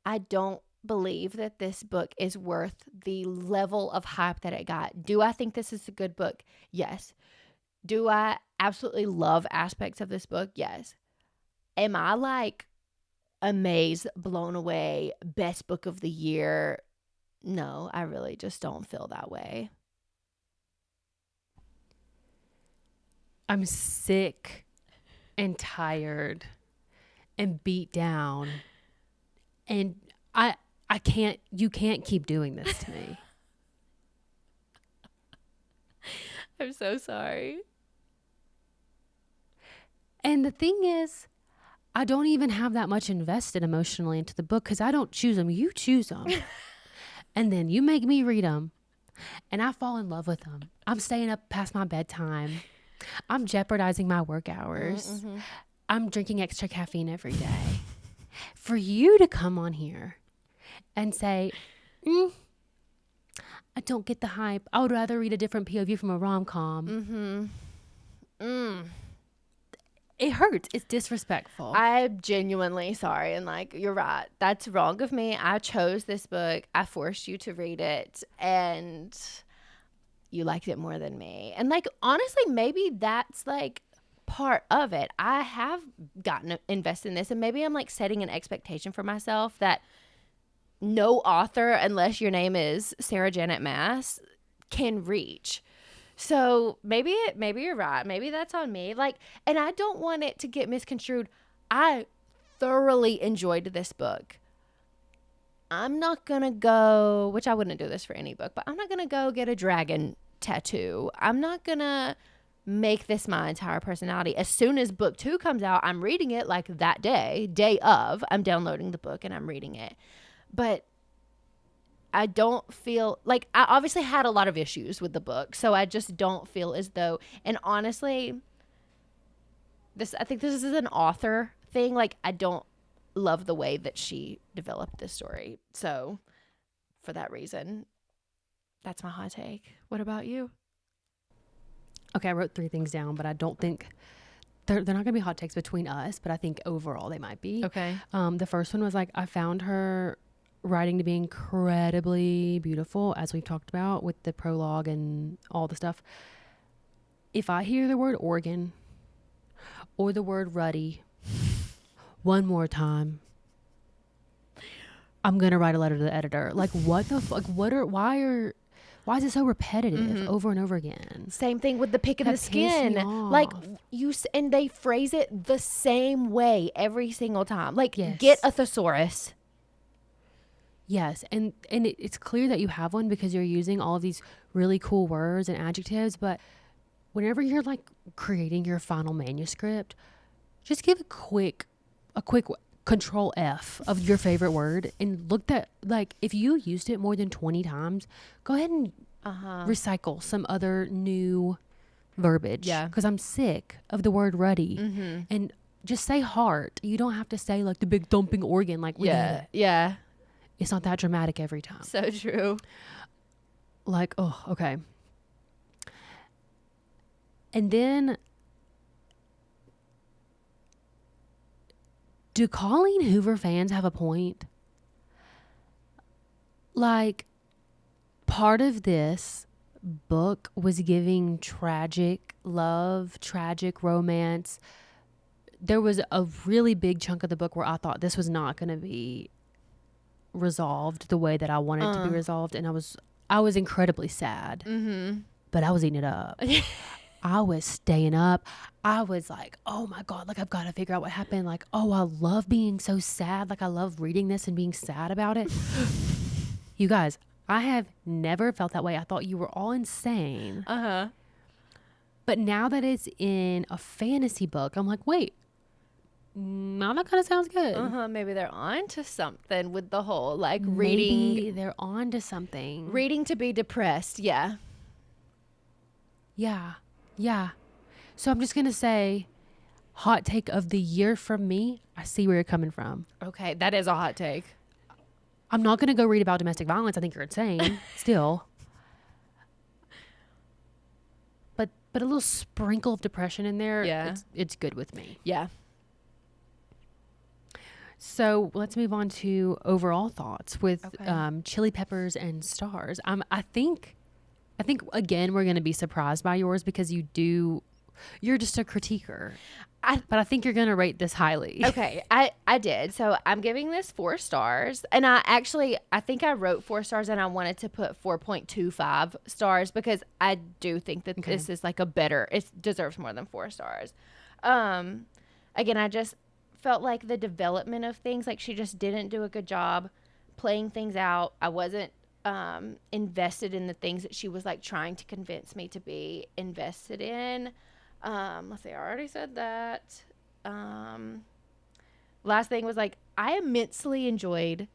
I don't believe that this book is worth the level of hype that it got. Do I think this is a good book? Yes. Do I absolutely love aspects of this book? Yes. Am I like amazed, blown away, best book of the year? No, I really just don't feel that way. I'm sick and tired and beat down and I can't, you can't keep doing this to me. I'm so sorry. And the thing is, I don't even have that much invested emotionally into the book because I don't choose them. You choose them. And then you make me read them. And I fall in love with them. I'm staying up past my bedtime. I'm jeopardizing my work hours. Mm-hmm. I'm drinking extra caffeine every day. For you to come on here and say, I don't get the hype. I would rather read a different POV from a rom-com. It hurts. It's disrespectful. I'm genuinely sorry. And like, you're right. That's wrong of me. I chose this book. I forced you to read it. And you liked it more than me. And like, honestly, maybe that's like part of it. I have gotten invested in this. And maybe I'm like setting an expectation for myself that no author, unless your name is Sarah Janet Maas, can reach. So maybe you're right. Maybe that's on me. Like, and I don't want it to get misconstrued. I thoroughly enjoyed this book. I'm not going to go, which I wouldn't do this for any book, but I'm not going to go get a dragon tattoo. I'm not going to make this my entire personality. As soon as book 2 comes out, I'm reading it like that day of, I'm downloading the book and I'm reading it. But I don't feel like, I obviously had a lot of issues with the book, so I just don't feel as though, and honestly, I think this is an author thing. Like, I don't love the way that she developed this story. So for that reason, that's my hot take. What about you? Okay, I wrote 3 things down, but I don't think they're not gonna be hot takes between us, but I think overall they might be. Okay. The first one was like, I found her writing to be incredibly beautiful, as we've talked about with the prologue and all the stuff. If I hear the word organ or the word ruddy one more time, I'm gonna write a letter to the editor. Like, what the fuck? Why is it so repetitive over and over again? Same thing with the pick in That the pissed me skin. off. Like and they phrase it the same way every single time. Like, Yes. get a thesaurus. Yes, and it's clear that you have one because you're using all of these really cool words and adjectives, but whenever you're like creating your final manuscript, just give a quick control F of your favorite word and look that, like, if you used it more than 20 times, go ahead and recycle some other new verbiage. Yeah. Because I'm sick of the word ruddy. And just say heart. You don't have to say like the big thumping organ. Like, we get it. Yeah. It's not that dramatic every time. So true. Like, oh, okay. And then, do Colleen Hoover fans have a point? Like, part of this book was giving tragic love, tragic romance. There was a really big chunk of the book where I thought this was not going to be resolved the way that I wanted to be resolved, and I was incredibly sad. But I was eating it up. I was staying up. I was like, oh my God, like, I've got to figure out what happened. Like, oh, I love being so sad. Like, I love reading this and being sad about it. You guys, I have never felt that way. I thought you were all insane. But now that it's in a fantasy book, I'm like, wait, now that kind of sounds good. Maybe they're on to something with the whole, like, Maybe they're on to something. reading to be depressed. Yeah. Yeah. So I'm just going to say, hot take of the year from me. I see where you're coming from. Okay. That is a hot take. I'm not going to go read about domestic violence. I think you're insane still. But a little sprinkle of depression in there. Yeah. It's good with me. Yeah. So let's move on to overall thoughts with Okay. chili peppers and stars. I think again we're going to be surprised by yours because you're just a critiquer. But I think you're going to rate this highly. Okay. I did. So I'm giving this 4 stars. And I think I wrote 4 stars and I wanted to put 4.25 stars because I do think that this is like it deserves more than 4 stars. Again, I just felt like the development of things, like, she just didn't do a good job playing things out. I wasn't invested in the things that she was like trying to convince me to be invested in. Let's see, I already said that. Last thing was, like, I immensely enjoyed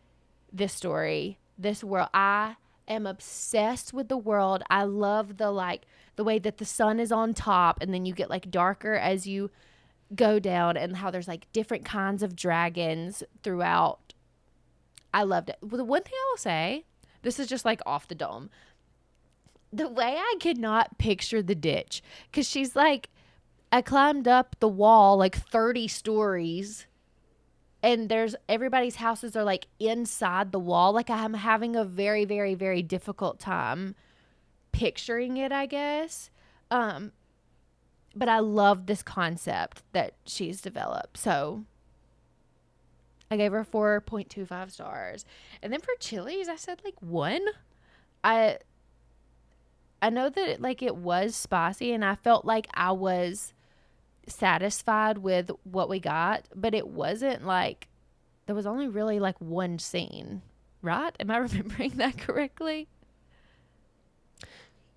this story, this world. I am obsessed with the world. I love the way that the sun is on top and then you get like darker as you go down, and how there's like different kinds of dragons throughout. I loved it. Well, the one thing I will say, this is just like off the dome, the way I could not picture the ditch, because she's like, I climbed up the wall like 30 stories and everybody's houses are like inside the wall. Like, I'm having a very, very, very difficult time picturing it, I guess. But I love this concept that she's developed. So I gave her 4.25 stars. And then for chilies, I said like 1. I know that it was spicy and I felt like I was satisfied with what we got, but it wasn't like, there was only really like 1 scene, right? Am I remembering that correctly?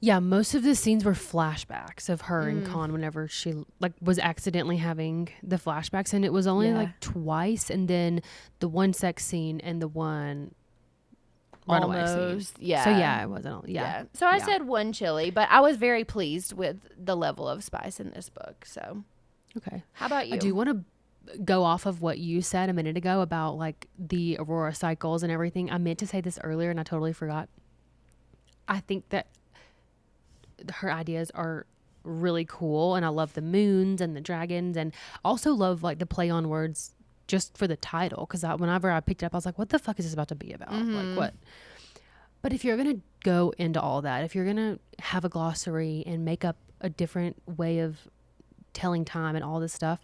Yeah, most of the scenes were flashbacks of her and Con whenever she like was accidentally having the flashbacks, and it was only like twice, and then the one sex scene and the one runaway scene. Yeah. So yeah, it wasn't. Yeah. So I said 1 chili, but I was very pleased with the level of spice in this book. So Okay. how about you? I do want to go off of what you said a minute ago about like the Aurora cycles and everything. I meant to say this earlier and I totally forgot. I think that her ideas are really cool, and I love the moons and the dragons, and also love like the play on words just for the title, because whenever I picked it up I was like, what the fuck is this about to be about? Like what? But if you're gonna go into all that, if you're gonna have a glossary and make up a different way of telling time and all this stuff,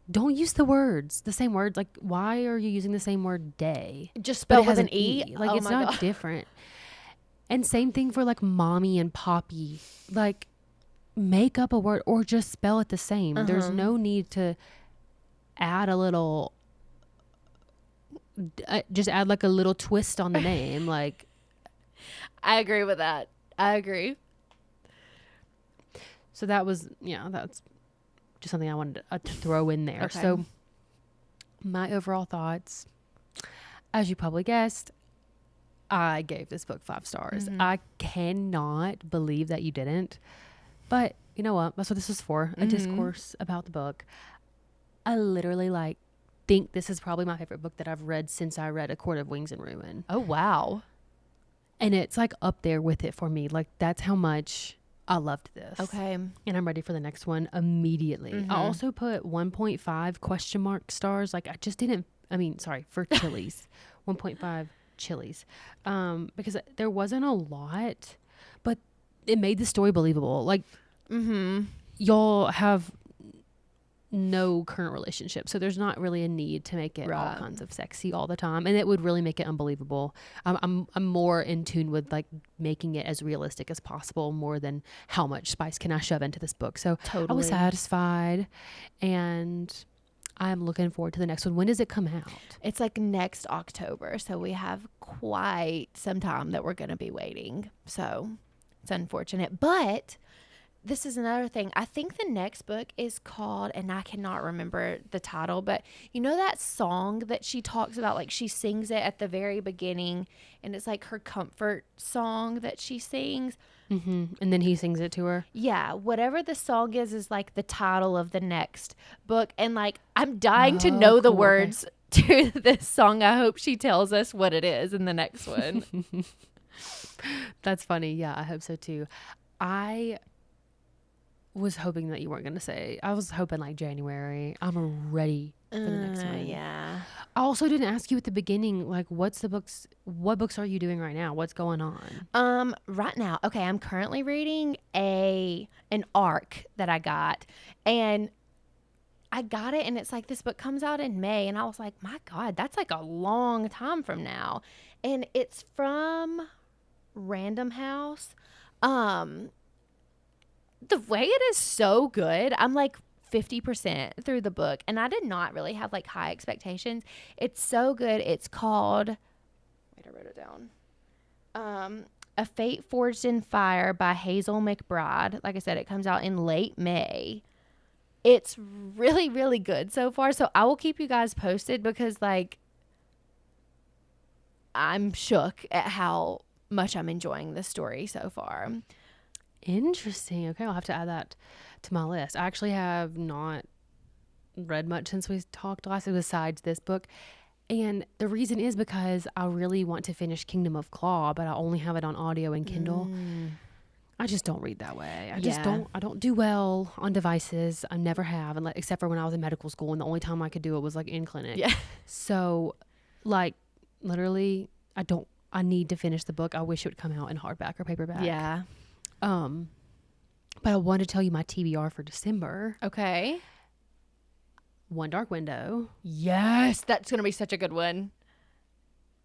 don't use the same words. Like, why are you using the same word day? Just But it spelled has with an E. Like, Oh it's my not God. different. And same thing for like mommy and poppy. Like, make up a word or just spell it the same. There's no need to add a little, just add like a little twist on the name. Like, I agree with that. I agree. so that's just something I wanted to throw in there. Okay. So my overall thoughts, as you probably guessed, I gave this book 5 stars. I cannot believe that you didn't. But you know what? That's what this is for, a discourse about the book. I literally think this is probably my favorite book that I've read since I read A Court of Wings and Ruin. Oh, wow. And it's like up there with it for me. Like, that's how much I loved this. Okay. And I'm ready for the next one immediately. I also put 1.5 question mark stars. Like, for chilies. 1.5 chilies. Because there wasn't a lot, but it made the story believable. Like, y'all have no current relationship, so there's not really a need to make it all kinds of sexy all the time, and it would really make it unbelievable. I'm more in tune with like making it as realistic as possible, more than how much spice can I shove into this book. So Totally. I was satisfied, and I'm looking forward to the next one. When does it come out? It's like next October, so we have quite some time that we're going to be waiting. So it's unfortunate, but this is another thing. I think the next book is called, and I cannot remember the title, but you know that song that she talks about, like she sings it at the very beginning, and it's like her comfort song that she sings. And then he sings it to her. Yeah, whatever the song is like the title of the next book, and like I'm dying to know the cool. words to this song. I hope she tells us what it is in the next one. That's funny. Yeah, I hope so too. I was hoping that you weren't going to say. I was hoping like January. I'm ready for the next one. Yeah. I also didn't ask you at the beginning, like, what books are you doing right now? What's going on? Right now, okay, I'm currently reading an arc that I got, and I got it, and it's like this book comes out in May, and I was like, my God, that's like a long time from now. And it's from Random House. The way it is so good. I'm like 50% through the book, and I did not really have like high expectations. It's so good. It's called, wait, I wrote it down. A Fate Forged in Fire by Hazel McBride. Like I said, it comes out in late May. It's really, really good so far. So I will keep you guys posted, because like I'm shook at how much I'm enjoying the story so far. Interesting. Okay, I'll have to add that to my list. I actually have not read much since we talked last, besides this book. And the reason is because I really want to finish Kingdom of Claw, but I only have it on audio and Kindle. I just don't read that way. I don't do well on devices. I never have, except for when I was in medical school, and the only time I could do it was like in clinic. Yeah. So like literally I need to finish the book. I wish it would come out in hardback or paperback. Yeah. But I want to tell you my TBR for December. Okay. One Dark Window. Yes, that's going to be such a good one.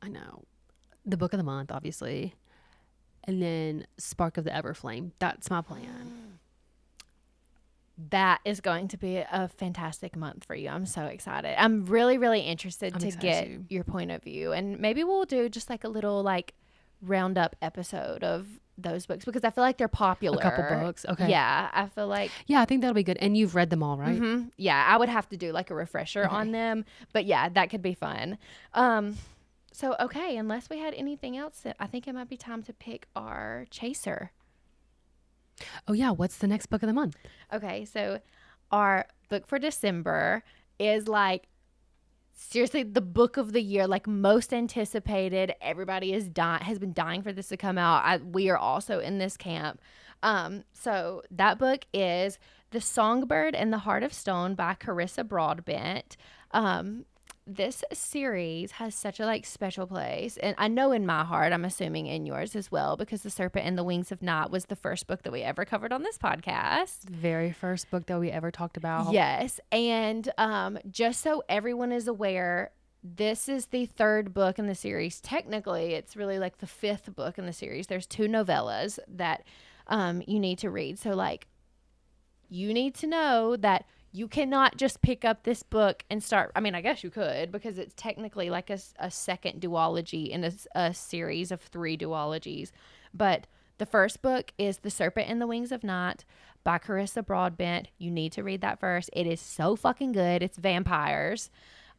I know. The book of the month, obviously. And then Spark of the Everflame. That's my plan. That is going to be a fantastic month for you. I'm so excited. I'm really, really interested to get your point of view. And maybe we'll do just like a little like roundup episode of those books, because I feel like they're popular. A couple books. Okay. Yeah, I feel like. Yeah, I think that'll be good. And you've read them all, right? Mm-hmm. Yeah, I would have to do like a refresher on them. But yeah, that could be fun. So, okay, unless we had anything else, I think it might be time to pick our chaser. Oh, yeah. What's the next book of the month? Okay, so our book for December is like seriously the book of the year, like most anticipated. Everybody has been dying for this to come out. We are also in this camp. So that book is The Songbird and the Heart of Stone by Carissa Broadbent. This series has such a like special place, and I know in my heart, I'm assuming in yours as well, because The Serpent and the Wings of Night was the first book that we ever covered on this podcast. Very first book that we ever talked about. Yes, and just so everyone is aware, this is the third book in the series. Technically, it's really like the fifth book in the series. There's 2 novellas that you need to read. So like, you need to know that you cannot just pick up this book and start. I mean, I guess you could, because it's technically like a second duology in a series of 3 duologies. But the first book is The Serpent and the Wings of Night by Carissa Broadbent. You need to read that first. It is so fucking good. It's vampires.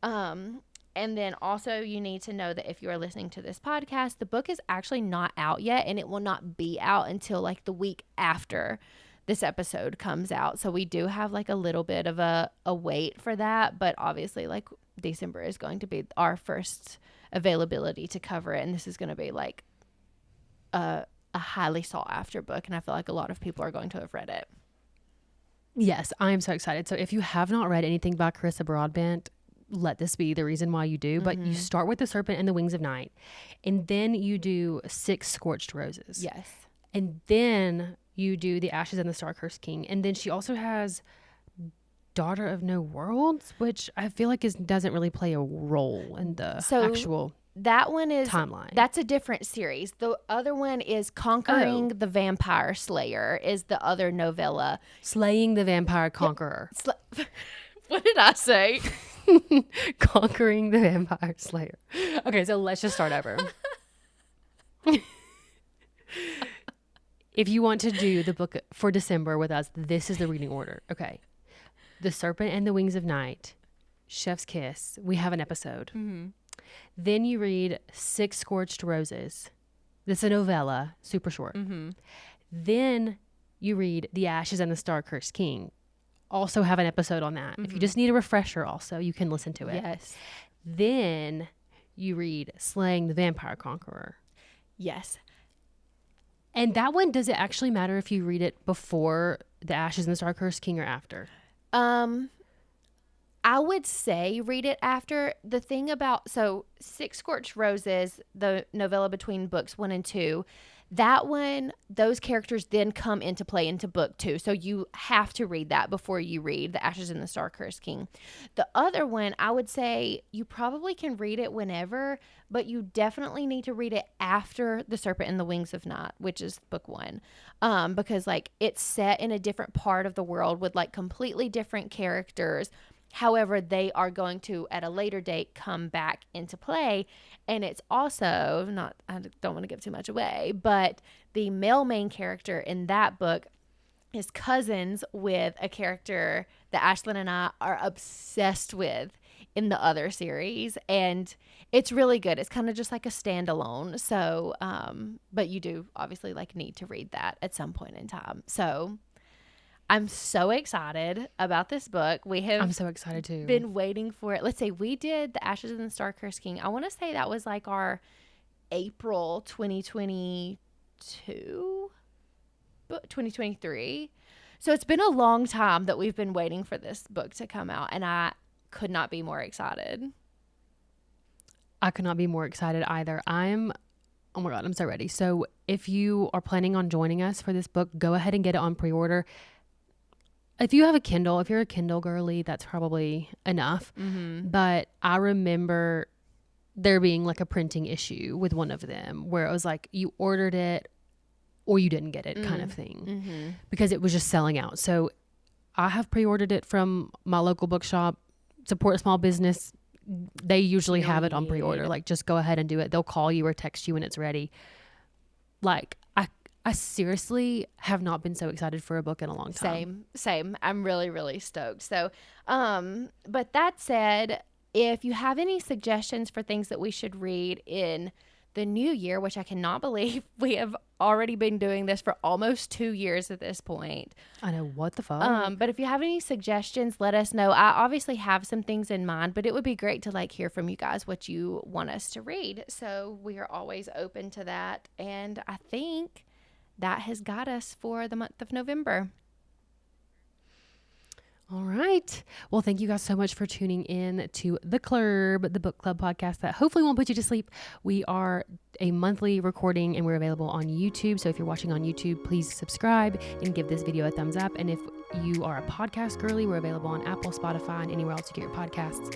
And then also you need to know that if you are listening to this podcast, the book is actually not out yet, and it will not be out until like the week after this episode comes out. So we do have like a little bit of a wait for that, but obviously like December is going to be our first availability to cover it, and this is going to be like a highly sought after book, and I feel like a lot of people are going to have read it. Yes, I am so excited. So if you have not read anything by Carissa Broadbent, let this be the reason why you do. But you start with The Serpent and the Wings of Night, and then you do 6 Scorched Roses. Yes. And then you do The Ashes and the Star-Cursed King. And then she also has Daughter of No Worlds, which I feel like doesn't really play a role in the actual that one is timeline. That's a different series. The other one is Conquering the Vampire Slayer is the other novella. Slaying the Vampire Conqueror. What did I say? Conquering the Vampire Slayer. Okay, so let's just start over. If you want to do the book for December with us, this is the reading order. Okay. The Serpent and the Wings of Night, Chef's Kiss. We have an episode. Mm-hmm. Then you read 6 Scorched Roses. This is a novella, super short. Mm-hmm. Then you read The Ashes and the Star-Cursed King. Also have an episode on that. Mm-hmm. If you just need a refresher also, you can listen to it. Yes. Then you read Slaying the Vampire Conqueror. Yes. And that one, does it actually matter if you read it before The Ashes and the Star-Cursed King or after? I would say read it after. The thing about, 6 Scorched Roses, the novella between books 1 and 2, that one, those characters then come into play into book 2. So you have to read that before you read The Ashes and the Star-Cursed King. The other one, I would say you probably can read it whenever, but you definitely need to read it after The Serpent and the Wings of Night, which is book 1. Because like it's set in a different part of the world with like completely different characters. However, they are going to, at a later date, come back into play. And it's also, I don't want to give too much away, but the male main character in that book is cousins with a character that Ashlyn and I are obsessed with in the other series. And it's really good. It's kind of just like a standalone. So, but you do obviously like need to read that at some point in time. So I'm so excited about this book. I'm so excited too. Been waiting for it. Let's say we did The Ashes and the Star-Cursed King. I want to say that was like our April 2022, 2023. So it's been a long time that we've been waiting for this book to come out, and I could not be more excited. I could not be more excited either. Oh my God, I'm so ready. So if you are planning on joining us for this book, go ahead and get it on pre-order. If you have a Kindle, if you're a Kindle girly, that's probably enough. Mm-hmm. But I remember there being like a printing issue with one of them where it was like you ordered it or you didn't get it kind of thing because it was just selling out. So I have pre-ordered it from my local bookshop. Support a small business. They usually have it on pre-order. Like just go ahead and do it. They'll call you or text you when it's ready. Like I seriously have not been so excited for a book in a long time. Same. I'm really, really stoked. So, but that said, if you have any suggestions for things that we should read in the new year, which I cannot believe we have already been doing this for almost 2 years at this point. I know, what the fuck? But if you have any suggestions, let us know. I obviously have some things in mind, but it would be great to like hear from you guys what you want us to read. So we are always open to that. And I think that has got us for the month of November. All right. Well, thank you guys so much for tuning in to The Club, the book club podcast that hopefully won't put you to sleep. We are a monthly recording and we're available on YouTube. So if you're watching on YouTube, please subscribe and give this video a thumbs up. And if you are a podcast girly, we're available on Apple, Spotify, and anywhere else you get your podcasts.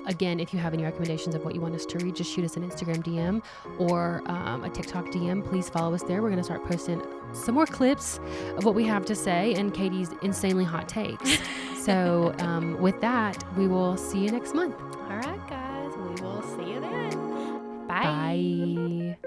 Again, if you have any recommendations of what you want us to read, just shoot us an Instagram DM or a TikTok DM. Please follow us there. We're going to start posting some more clips of what we have to say and Katie's insanely hot takes. So with that, we will see you next month. All right, guys. We will see you then. Bye. Bye.